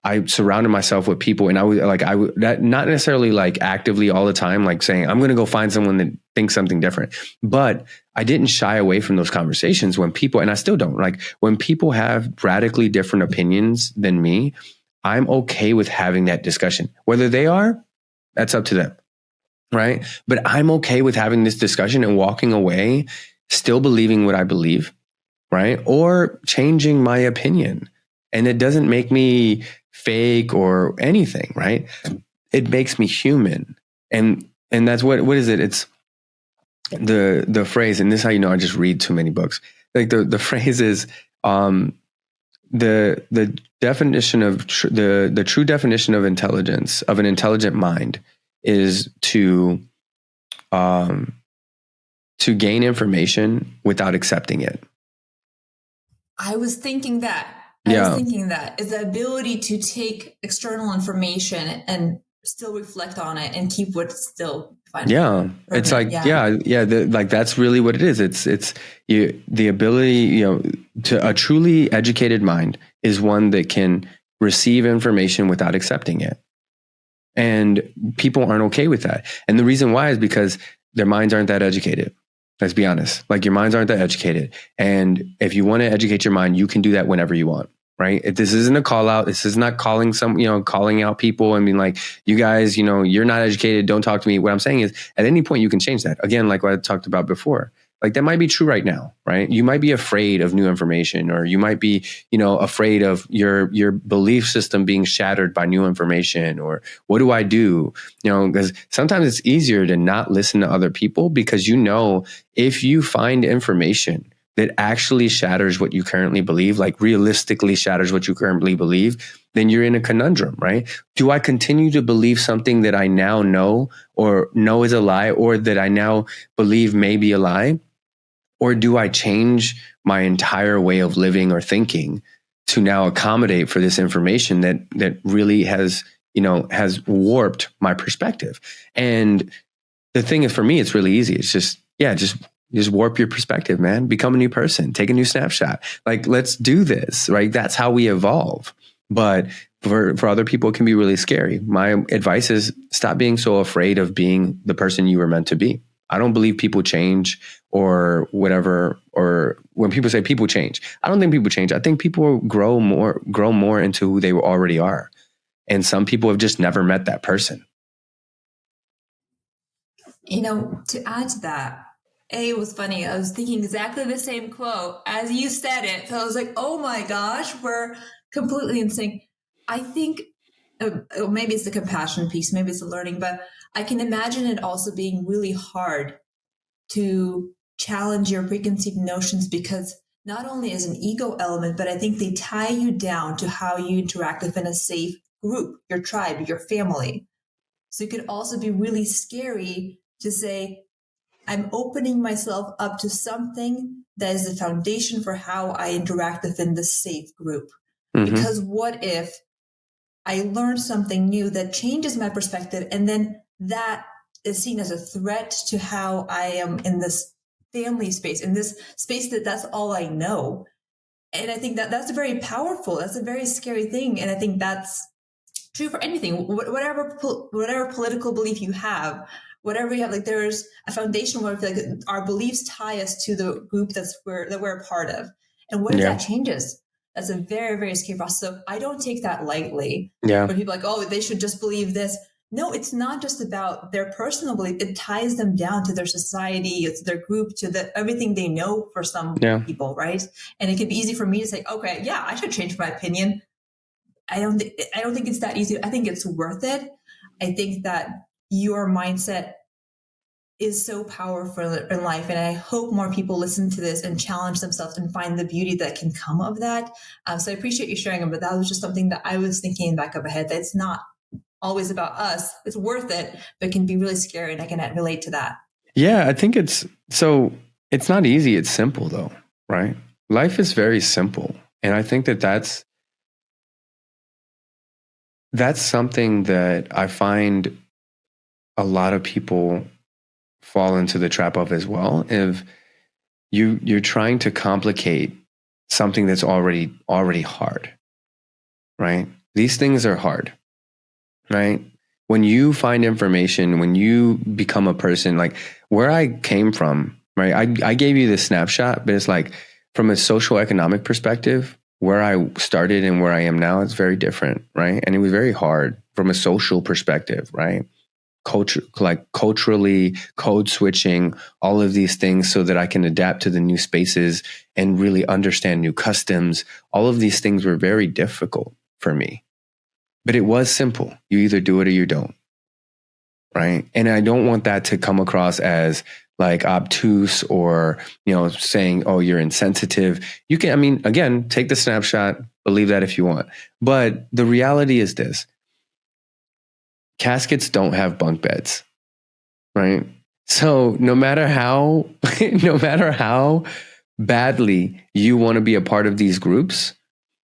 Speaker 2: I surrounded myself with people, and I would not necessarily like actively all the time, like saying, I'm going to go find someone that thinks something different. But I didn't shy away from those conversations when people, and I still don't, like when people have radically different opinions than me, I'm okay with having that discussion. Whether they are, that's up to them. Right. But I'm okay with having this discussion and walking away, still believing what I believe. Right. Or changing my opinion. And it doesn't make me fake or anything, right? It makes me human. And that's what is it? It's the phrase, and this is how you know I just read too many books. Like the phrase is the definition of the true definition of intelligence, of an intelligent mind, is to gain information without accepting it.
Speaker 1: I was thinking that. Is the ability to take external information and still reflect on it and keep what's still fine.
Speaker 2: Yeah. It's like, like that's really what it is. It's the ability, to a truly educated mind is one that can receive information without accepting it. And people aren't okay with that. And the reason why is because their minds aren't that educated. Let's be honest. Like your minds aren't that educated. And if you want to educate your mind, you can do that whenever you want, right? This isn't a call out. This is not calling calling out people and being like, you guys, you're not educated. Don't talk to me. What I'm saying is at any point you can change that. Again, like what I talked about before, like that might be true right now, right? You might be afraid of new information, or you might be, afraid of your belief system being shattered by new information, or what do I do? Because sometimes it's easier to not listen to other people, because if you find information that actually shatters what you currently believe, like realistically shatters what you currently believe, then you're in a conundrum, right? Do I continue to believe something that I now know is a lie, or that I now believe may be a lie? Or do I change my entire way of living or thinking to now accommodate for this information that really has warped my perspective? And the thing is, for me, it's really easy. It's just warp your perspective, man. Become a new person. Take a new snapshot. Like, let's do this, right? That's how we evolve. But for other people, it can be really scary. My advice is stop being so afraid of being the person you were meant to be. I don't believe people change or whatever. Or when people say people change, I don't think people change. I think people grow more into who they already are. And some people have just never met that person.
Speaker 1: To add to that, it was funny. I was thinking exactly the same quote as you said it. So I was like, oh my gosh, we're completely in sync. I think maybe it's the compassion piece, maybe it's the learning, but I can imagine it also being really hard to challenge your preconceived notions, because not only is an ego element, but I think they tie you down to how you interact within a safe group, your tribe, your family. So it could also be really scary to say, I'm opening myself up to something that is the foundation for how I interact within the safe group.
Speaker 2: Mm-hmm.
Speaker 1: Because what if I learn something new that changes my perspective, and then that is seen as a threat to how I am in this family space, in this space that's all I know. And I think that that's very powerful. That's a very scary thing. And I think that's true for anything, whatever political belief you have, whatever you have, like there's a foundation where I feel like our beliefs tie us to the group that we're a part of. And what if that changes? That's a very, very scary process. So I don't take that lightly.
Speaker 2: Yeah.
Speaker 1: When people are like, oh, they should just believe this. No, it's not just about their personal belief. It ties them down to their society, it's their group, to everything they know for some people, right? And it can be easy for me to say, okay, yeah, I should change my opinion. I don't think it's that easy. I think it's worth it. I think that your mindset is so powerful in life. And I hope more people listen to this and challenge themselves and find the beauty that can come of that. So I appreciate you sharing them, but that was just something that I was thinking in the back of my head, that it's not always about us. It's worth it, but it can be really scary. And I can relate to that.
Speaker 2: Yeah, I think it's not easy. It's simple though, right? Life is very simple. And I think that's something that I find a lot of people fall into the trap of as well. If you're trying to complicate something that's already hard, right? These things are hard, right? When you find information, when you become a person, like where I came from, right? I gave you this snapshot, but it's like from a social economic perspective, where I started and where I am now, it's very different, right? And it was very hard from a social perspective, right? Culturally, code switching, all of these things so that I can adapt to the new spaces and really understand new customs. All of these things were very difficult for me, but it was simple. You either do it or you don't, right? And I don't want that to come across as like obtuse or, saying, oh, you're insensitive. You can, again, take the snapshot, believe that if you want. But the reality is this: caskets don't have bunk beds, right? So no matter how badly you want to be a part of these groups,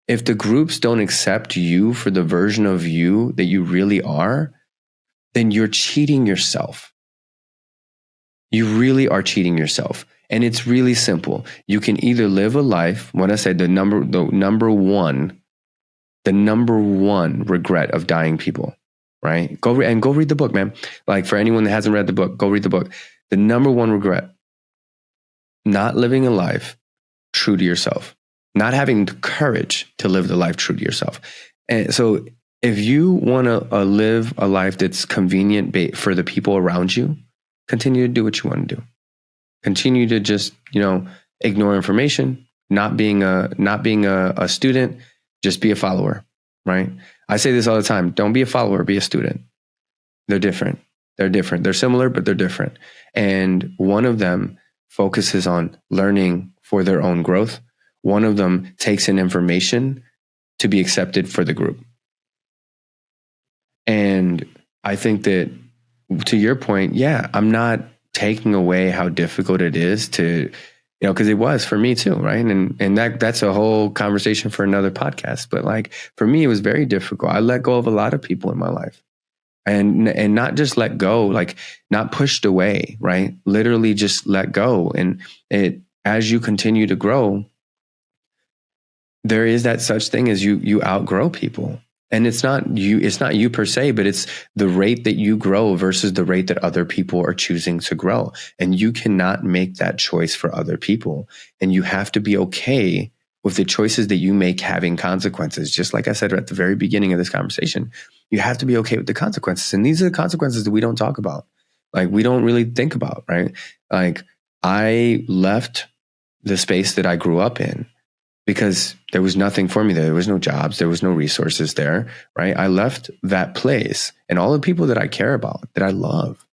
Speaker 2: if the groups don't accept you for the version of you that you really are, then you're cheating yourself. You really are cheating yourself. And it's really simple. You can either live a life, when I said the number one regret of dying people, right? Go read the book, man. Like for anyone that hasn't read the book, go read the book. The number one regret: not living a life true to yourself, not having the courage to live the life true to yourself. And so if you want to live a life that's convenient for the people around you, continue to do what you want to do. Continue to just, ignore information, not being a student, just be a follower, right? I say this all the time. Don't be a follower, be a student. They're different. They're similar, but they're different. And one of them focuses on learning for their own growth. One of them takes in information to be accepted for the group. And I think that, to your point, yeah, I'm not taking away how difficult it is to, because it was for me too, right? And that's a whole conversation for another podcast. But like for me, it was very difficult. I let go of a lot of people in my life, and not just let go, like not pushed away, right? Literally just let go. And as you continue to grow, there is that such thing as you outgrow people. And it's not you per se, but it's the rate that you grow versus the rate that other people are choosing to grow. And you cannot make that choice for other people. And you have to be okay with the choices that you make having consequences. Just like I said at the very beginning of this conversation, you have to be okay with the consequences. And these are the consequences that we don't talk about. Like, we don't really think about, right? Like, I left the space that I grew up in because there was nothing for me there. There was no jobs. There was no resources there, right? I left that place, and all the people that I care about, that I love,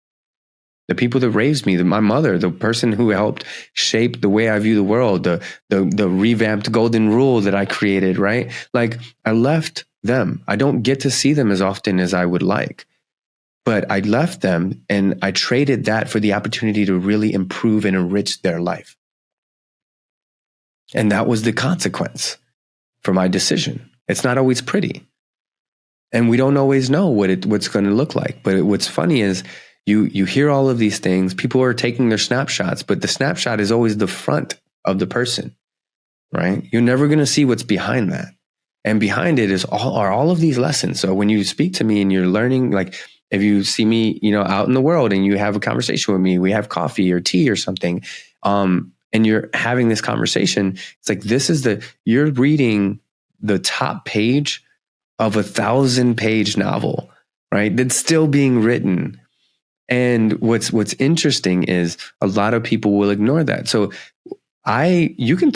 Speaker 2: the people that raised me, my mother, the person who helped shape the way I view the world, the revamped golden rule that I created, right? Like, I left them. I don't get to see them as often as I would like, but I left them, and I traded that for the opportunity to really improve and enrich their life. And that was the consequence for my decision. It's not always pretty. And we don't always know what's going to look like. But what's funny is you hear all of these things. People are taking their snapshots, but the snapshot is always the front of the person, right? You're never going to see what's behind that. And behind it are all of these lessons. So when you speak to me and you're learning, like, if you see me, out in the world and you have a conversation with me, we have coffee or tea or something, and you're having this conversation, it's like, you're reading the top page of a 1,000-page novel, right? That's still being written. And what's interesting is a lot of people will ignore that. So you can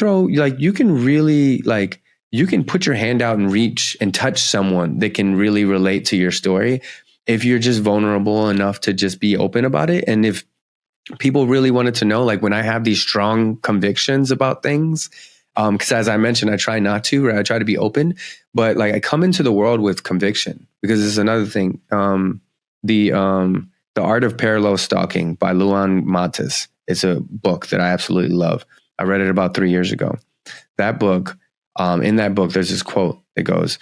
Speaker 2: put your hand out and reach and touch someone that can really relate to your story if you're just vulnerable enough to just be open about it. And if people really wanted to know, like, when I have these strong convictions about things, because as I mentioned, I try not to, right? I try to be open, but like, I come into the world with conviction, because this is another thing. The Art of Parallel Stalking by Luan Matas. It's a book that I absolutely love. I read it about 3 years ago. That book, in that book, there's this quote that goes,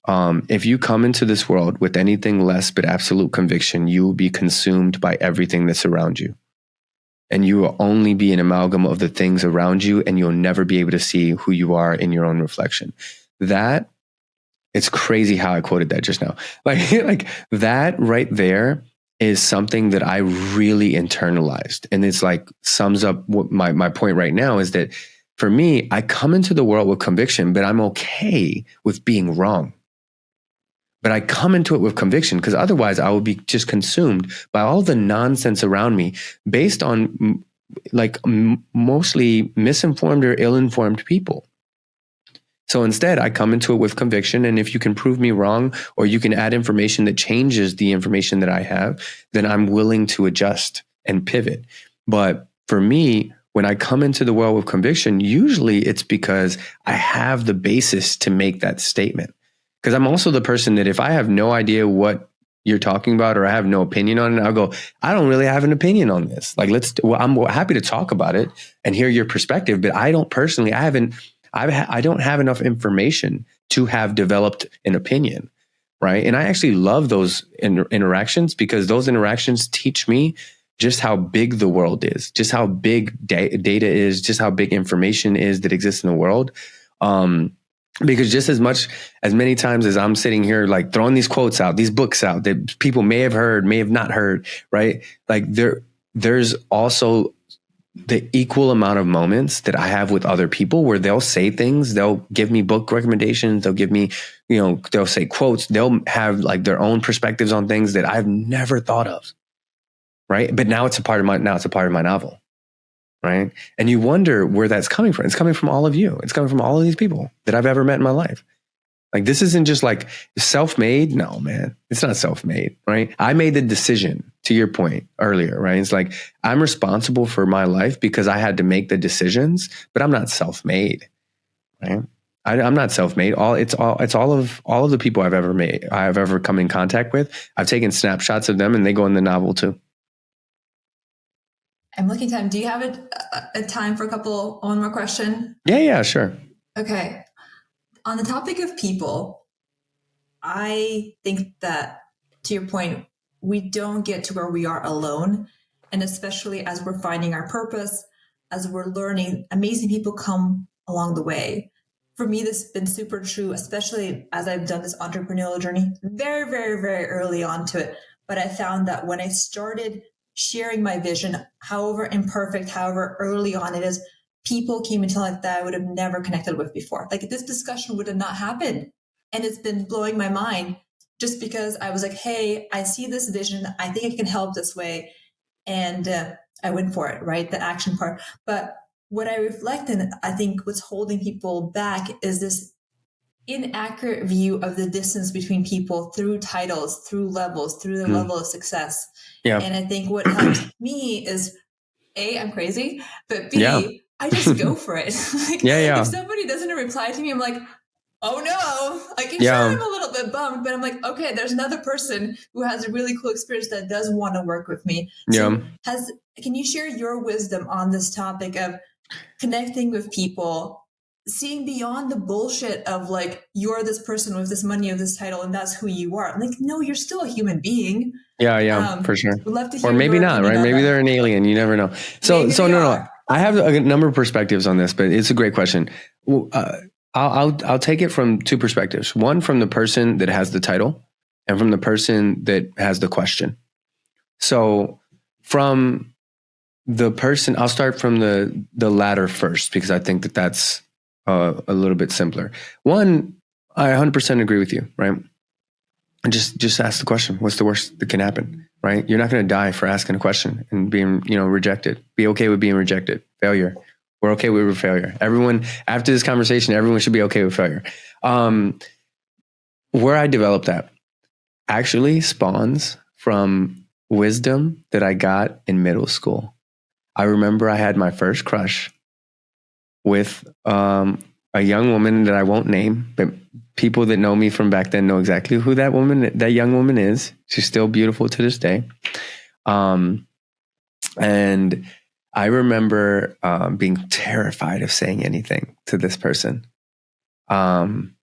Speaker 2: if you come into this world with anything less but absolute conviction, you will be consumed by everything that's around you. And you will only be an amalgam of the things around you, and you'll never be able to see who you are in your own reflection. It's crazy how I quoted that just now. Like that right there is something that I really internalized. And it's like sums up what my point right now is that for me, I come into the world with conviction, but I'm okay with being wrong. But I come into it with conviction, because otherwise I would be just consumed by all the nonsense around me based on mostly misinformed or ill-informed people. So instead, I come into it with conviction. And if you can prove me wrong, or you can add information that changes the information that I have, then I'm willing to adjust and pivot. But for me, when I come into the world with conviction, usually it's because I have the basis to make that statement. Because I'm also the person that if I have no idea what you're talking about, or I have no opinion on it, I'll go, I don't really have an opinion on this. Like, I'm happy to talk about it and hear your perspective, but I don't personally, I don't have enough information to have developed an opinion, right? And I actually love those interactions, because those interactions teach me just how big the world is, just how big data is, just how big information is that exists in the world. Because just as many times as I'm sitting here, like, throwing these quotes out, these books out that people may have heard, may have not heard, right? Like, there's also the equal amount of moments that I have with other people where they'll say things, they'll give me book recommendations, they'll give me, they'll say quotes, they'll have like their own perspectives on things that I've never thought of, right? But now it's a part of my novel. Right. And you wonder where that's coming from. It's coming from all of you. It's coming from all of these people that I've ever met in my life. Like, this isn't just like self-made. No, man, it's not self-made. Right. I made the decision, to your point earlier. Right. It's like, I'm responsible for my life because I had to make the decisions, but I'm not self-made. Right. I'm not self-made. It's all of the people I've ever come in contact with. I've taken snapshots of them, and they go in the novel too.
Speaker 1: I'm looking time. Do you have a time for one more question?
Speaker 2: Yeah, sure.
Speaker 1: Okay. On the topic of people, I think that, to your point, we don't get to where we are alone. And especially as we're finding our purpose, as we're learning, amazing people come along the way. for me, this has been super true, especially as I've done this entrepreneurial journey very, very, very early on to it. But I found that when I started sharing my vision, however imperfect, however early on it is, people came into life that I would have never connected with before. Like this discussion would have not happened. And it's been blowing my mind just because I was like, hey, I see this vision. I think I can help this way. And I went for it, right? The action part. But what I reflect and I think what's holding people back is this inaccurate view of the distance between people through titles, through levels, through the level of success.
Speaker 2: Yeah.
Speaker 1: And I think what helps me is A, I'm crazy, but B,
Speaker 2: Yeah.
Speaker 1: I just go for it. Like,
Speaker 2: Yeah.
Speaker 1: if somebody doesn't reply to me, I'm like, oh no, like sure, I'm a little bit bummed, but I'm like, okay, there's another person who has a really cool experience that does want to work with me. So can you share your wisdom on this topic of connecting with people, seeing beyond the bullshit of like, you're this person with this money, of this title, and that's who you are. I'm like, no, you're still a human being.
Speaker 2: For sure.
Speaker 1: We'd love to hear
Speaker 2: or maybe not, right? Maybe
Speaker 1: that.
Speaker 2: they're an alien. You never know. So no. I have a number of perspectives on this, but it's a great question. I'll take it from two perspectives. One from the person that has the title and from the person that has the question. So from the person, I'll start from the latter first, because I think that that's a little bit simpler. One, I 100% agree with you, right? And just ask the question. What's the worst that can happen, right? You're not going to die for asking a question and being, rejected. Be okay with being rejected. Failure. We're okay with failure. Everyone, after this conversation, everyone should be okay with failure. Where I developed that actually spawns from wisdom that I got in middle school. I remember I had my first crush with a young woman that I won't name, but people that know me from back then know exactly who that young woman is. She's still beautiful to this day. And I remember being terrified of saying anything to this person. And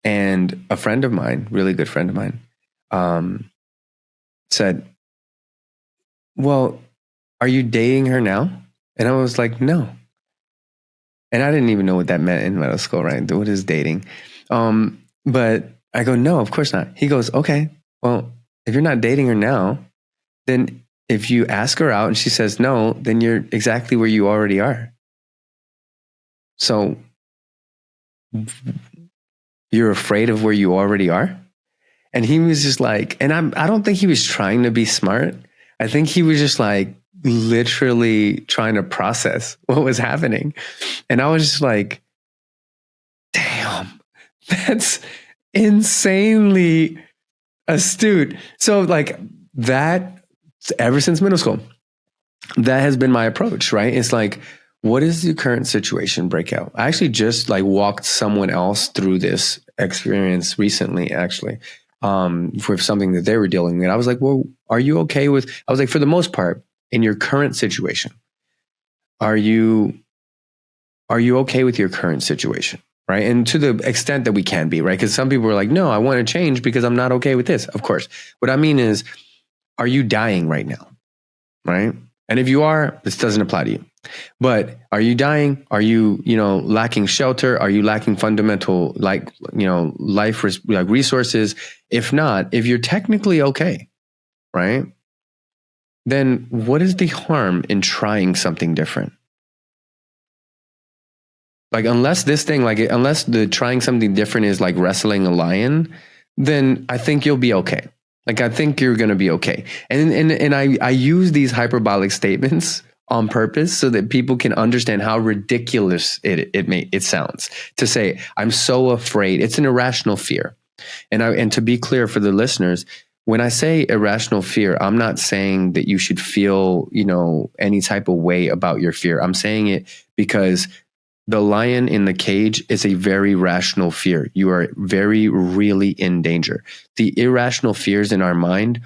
Speaker 2: a friend of mine, really good friend of mine, said, well, are you dating her now? And I was like, no. And I didn't even know what that meant in middle school, right? What is dating? But I go, no, of course not. He goes, okay, well, if you're not dating her now, then if you ask her out and she says no, then you're exactly where you already are. So you're afraid of where you already are? And he was just like, and I don't think he was trying to be smart. I think he was just like literally trying to process what was happening. And I was just like, damn, that's insanely astute. So like that, ever since middle school, that has been my approach, right? It's like, what is the current situation breakout? I actually just like walked someone else through this experience recently, actually, with something that they were dealing with. I was like, well, are you okay with, I was like, for the most part, in your current situation, are you okay with your current situation? Right. And to the extent that we can be, right? Because some people are like, no, I want to change because I'm not okay with this. Of course. What I mean is, are you dying right now? Right. And if you are, this doesn't apply to you. But are you dying? Are you, lacking shelter? Are you lacking fundamental, life resources? If not, if you're technically okay, right? Then what is the harm in trying something different? Like, unless the trying something different is like wrestling a lion, then I think you'll be okay. Like, I think you're going to be okay. And I use these hyperbolic statements on purpose so that people can understand how ridiculous it sounds to say, I'm so afraid. It's an irrational fear. And to be clear for the listeners, when I say irrational fear, I'm not saying that you should feel, any type of way about your fear. I'm saying it because the lion in the cage is a very rational fear. You are very, really in danger. The irrational fears in our mind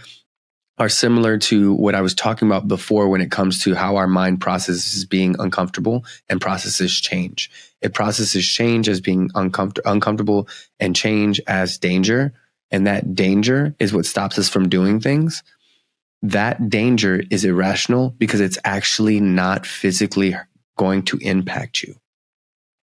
Speaker 2: are similar to what I was talking about before when it comes to how our mind processes being uncomfortable and processes change. It processes change as being uncomfortable and change as danger. And that danger is what stops us from doing things. That danger is irrational because it's actually not physically going to impact you.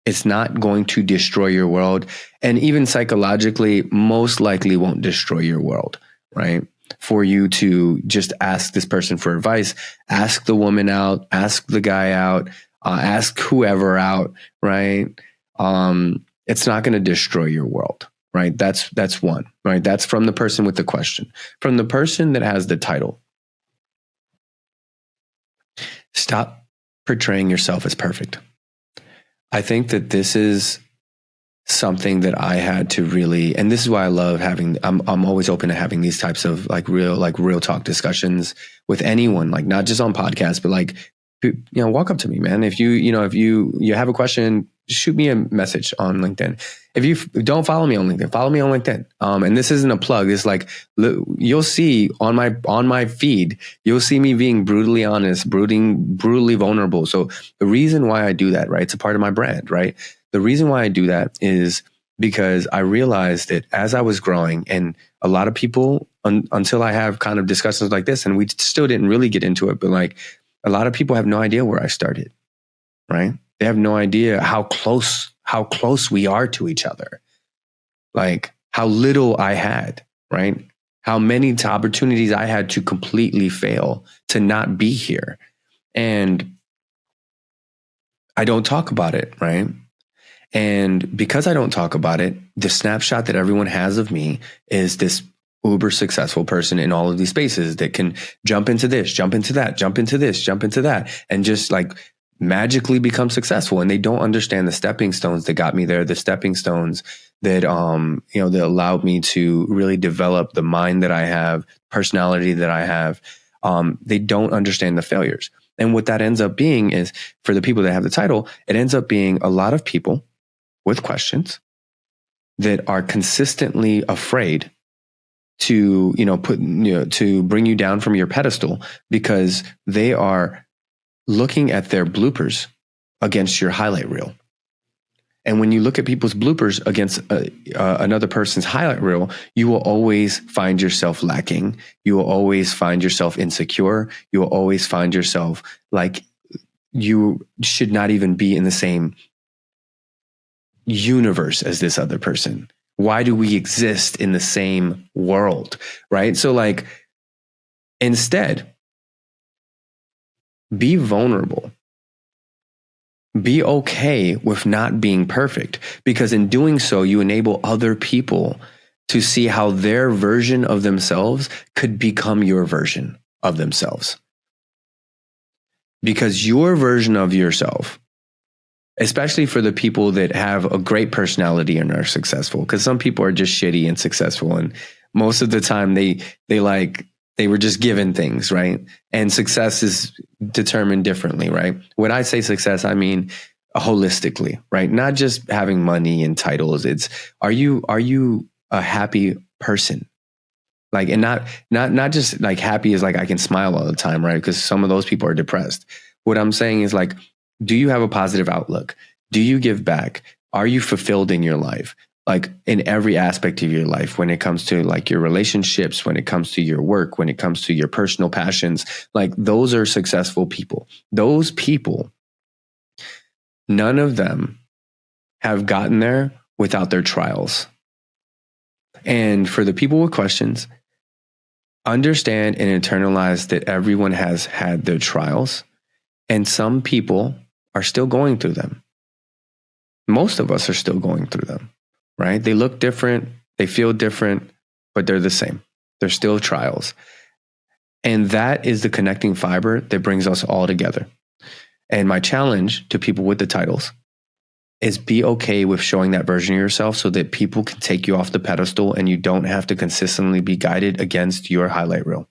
Speaker 2: It's not going to destroy your world. And even psychologically, most likely won't destroy your world, right? For you to just ask this person for advice, ask the woman out, ask the guy out, ask whoever out, right? It's not going to destroy your world, right? That's one, right? That's from the person with the question. From the person that has the title, stop portraying yourself as perfect. I think that this is something that I had to really, and this is why I love having, I'm always open to having these types of real talk discussions with anyone, like not just on podcasts, but like, walk up to me, man. If you have a question, shoot me a message on LinkedIn. If you don't follow me on LinkedIn, follow me on LinkedIn. And this isn't a plug. It's like, you'll see on my feed, you'll see me being brutally honest, brutally vulnerable. So the reason why I do that, right? It's a part of my brand, right? The reason why I do that is because I realized that as I was growing, and a lot of people, until I have kind of discussions like this, and we still didn't really get into it, but like a lot of people have no idea where I started, right? They have no idea how close we are to each other. Like how little I had, right? How many opportunities I had to completely fail, to not be here. And I don't talk about it, right? And because I don't talk about it, the snapshot that everyone has of me is this uber successful person in all of these spaces that can jump into this, jump into that, jump into this, jump into that, and just like magically become successful. And they don't understand the stepping stones that got me there, the stepping stones that, that allowed me to really develop the mind that I have, personality that I have. They don't understand the failures. And what that ends up being is, for the people that have the title, it ends up being a lot of people with questions that are consistently afraid to, to bring you down from your pedestal, because they are looking at their bloopers against your highlight reel. And when you look at people's bloopers against another person's highlight reel, you will always find yourself lacking. You will always find yourself insecure. You will always find yourself like you should not even be in the same universe as this other person. Why do we exist in the same world? Right? So like, instead, be vulnerable. Be okay with not being perfect, because in doing so, you enable other people to see how their version of themselves could become your version of themselves. Because your version of yourself, especially for the people that have a great personality and are successful, because some people are just shitty and successful, and most of the time they were just given things, right? And success is determined differently, right? When I say success, I mean holistically, right? Not just having money and titles. It's, are you a happy person? Like, and not just like happy is like I can smile all the time, right? Because some of those people are depressed. What I'm saying is like, do you have a positive outlook? Do you give back? Are you fulfilled in your life? Like in every aspect of your life, when it comes to like your relationships, when it comes to your work, when it comes to your personal passions, like those are successful people. Those people, none of them have gotten there without their trials. And for the people with questions, understand and internalize that everyone has had their trials, and some people are still going through them. Most of us are still going through them, right? They look different, they feel different, but they're the same. They're still trials. And that is the connecting fiber that brings us all together. And my challenge to people with the titles is be okay with showing that version of yourself, so that people can take you off the pedestal and you don't have to consistently be guided against your highlight reel.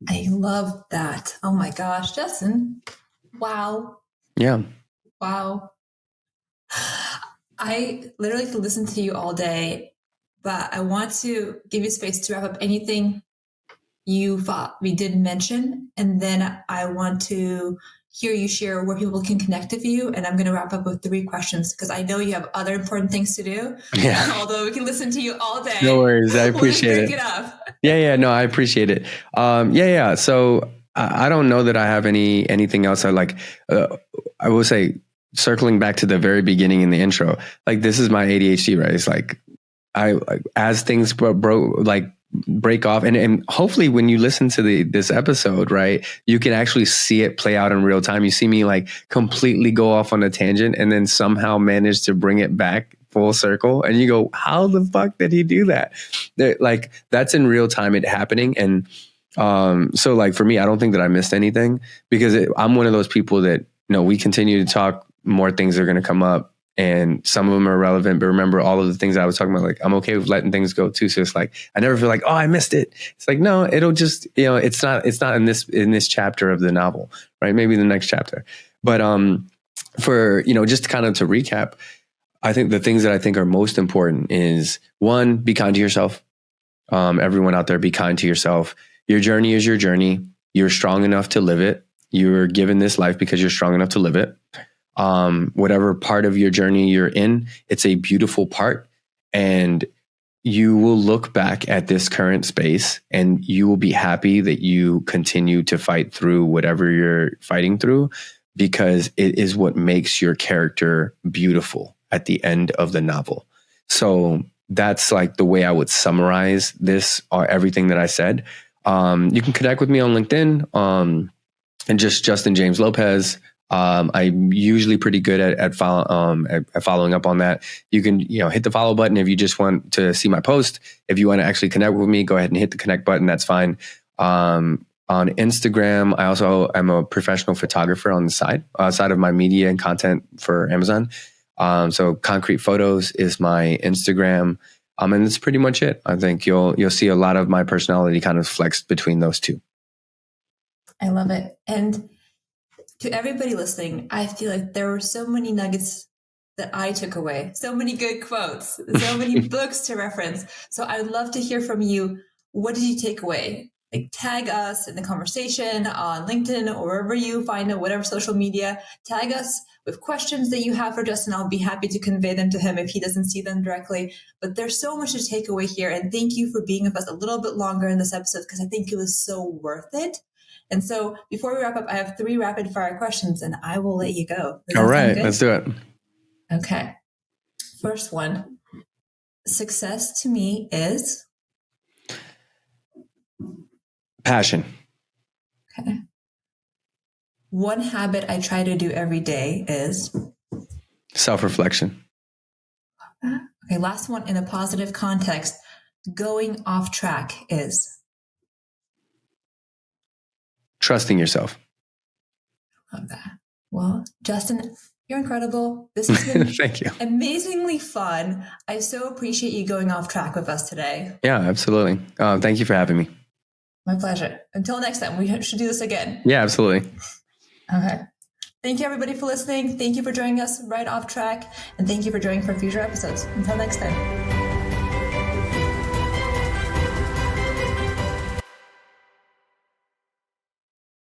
Speaker 1: I love that. Oh my gosh, Justin. Wow.
Speaker 2: Yeah.
Speaker 1: Wow. I literally could listen to you all day, but I want to give you space to wrap up anything you thought we didn't mention. And then I want to hear you share where people can connect with you. And I'm going to wrap up with 3 questions, because I know you have other important things to do.
Speaker 2: Yeah.
Speaker 1: Although we can listen to you all day.
Speaker 2: No worries. I appreciate
Speaker 1: we'll
Speaker 2: it.
Speaker 1: Break it up.
Speaker 2: Yeah. No, I appreciate it. Yeah. So I don't know that I have anything else. I will say, circling back to the very beginning in the intro, like this is my ADHD, right? It's like as things break off, and hopefully when you listen to this episode, right, you can actually see it play out in real time. You see me like completely go off on a tangent and then somehow manage to bring it back full circle, and you go, how the fuck did he do that? Like that's in real time it happening. And so like for me, I don't think that I missed anything, because I'm one of those people that, we continue to talk, more things are going to come up, and some of them are relevant, but remember all of the things I was talking about, like I'm okay with letting things go too. So it's like, I never feel like, oh, I missed it. It's like, no, it'll just, it's not in this chapter of the novel, right? Maybe the next chapter. But for, just kind of to recap, I think the things that I think are most important is, one, be kind to yourself. Everyone out there, be kind to yourself. Your journey is your journey. You're strong enough to live it. You're given this life because you're strong enough to live it. Whatever part of your journey you're in, it's a beautiful part. And you will look back at this current space and you will be happy that you continue to fight through whatever you're fighting through, because it is what makes your character beautiful at the end of the novel. So that's like the way I would summarize this, or everything that I said. You can connect with me on LinkedIn, and just Justin James Lopez. I'm usually pretty good at following up on that. You can, hit the follow button if you just want to see my post. If you want to actually connect with me, go ahead and hit the connect button. That's fine. On Instagram, I also am a professional photographer on the side, outside of my media and content for Amazon. So Concrete Photos is my Instagram. And that's pretty much it. I think you'll see a lot of my personality kind of flexed between those two.
Speaker 1: I love it. And to everybody listening, I feel like there were so many nuggets that I took away, so many good quotes, so many books to reference. So I would love to hear from you. What did you take away? Like, tag us in the conversation on LinkedIn or wherever you find it, whatever social media. Tag us with questions that you have for Justin. I'll be happy to convey them to him if he doesn't see them directly. But there's so much to take away here. And thank you for being with us a little bit longer in this episode, because I think it was so worth it. And so before we wrap up, I have 3 rapid fire questions and I will let you go.
Speaker 2: All right, let's do it.
Speaker 1: Okay. First one. Success to me is?
Speaker 2: Passion.
Speaker 1: Okay. One habit I try to do every day is?
Speaker 2: Self-reflection.
Speaker 1: Okay, last one, in a positive context. Going off track is?
Speaker 2: Trusting yourself.
Speaker 1: Love that. Well, Justin, you're incredible. This has been
Speaker 2: Thank you.
Speaker 1: Amazingly fun. I so appreciate you going off track with us today.
Speaker 2: Yeah, absolutely. Thank you for having me.
Speaker 1: My pleasure. Until next time, we should do this again.
Speaker 2: Yeah, absolutely.
Speaker 1: Okay. Thank you, everybody, for listening. Thank you for joining us right off track. And thank you for joining for future episodes. Until next time.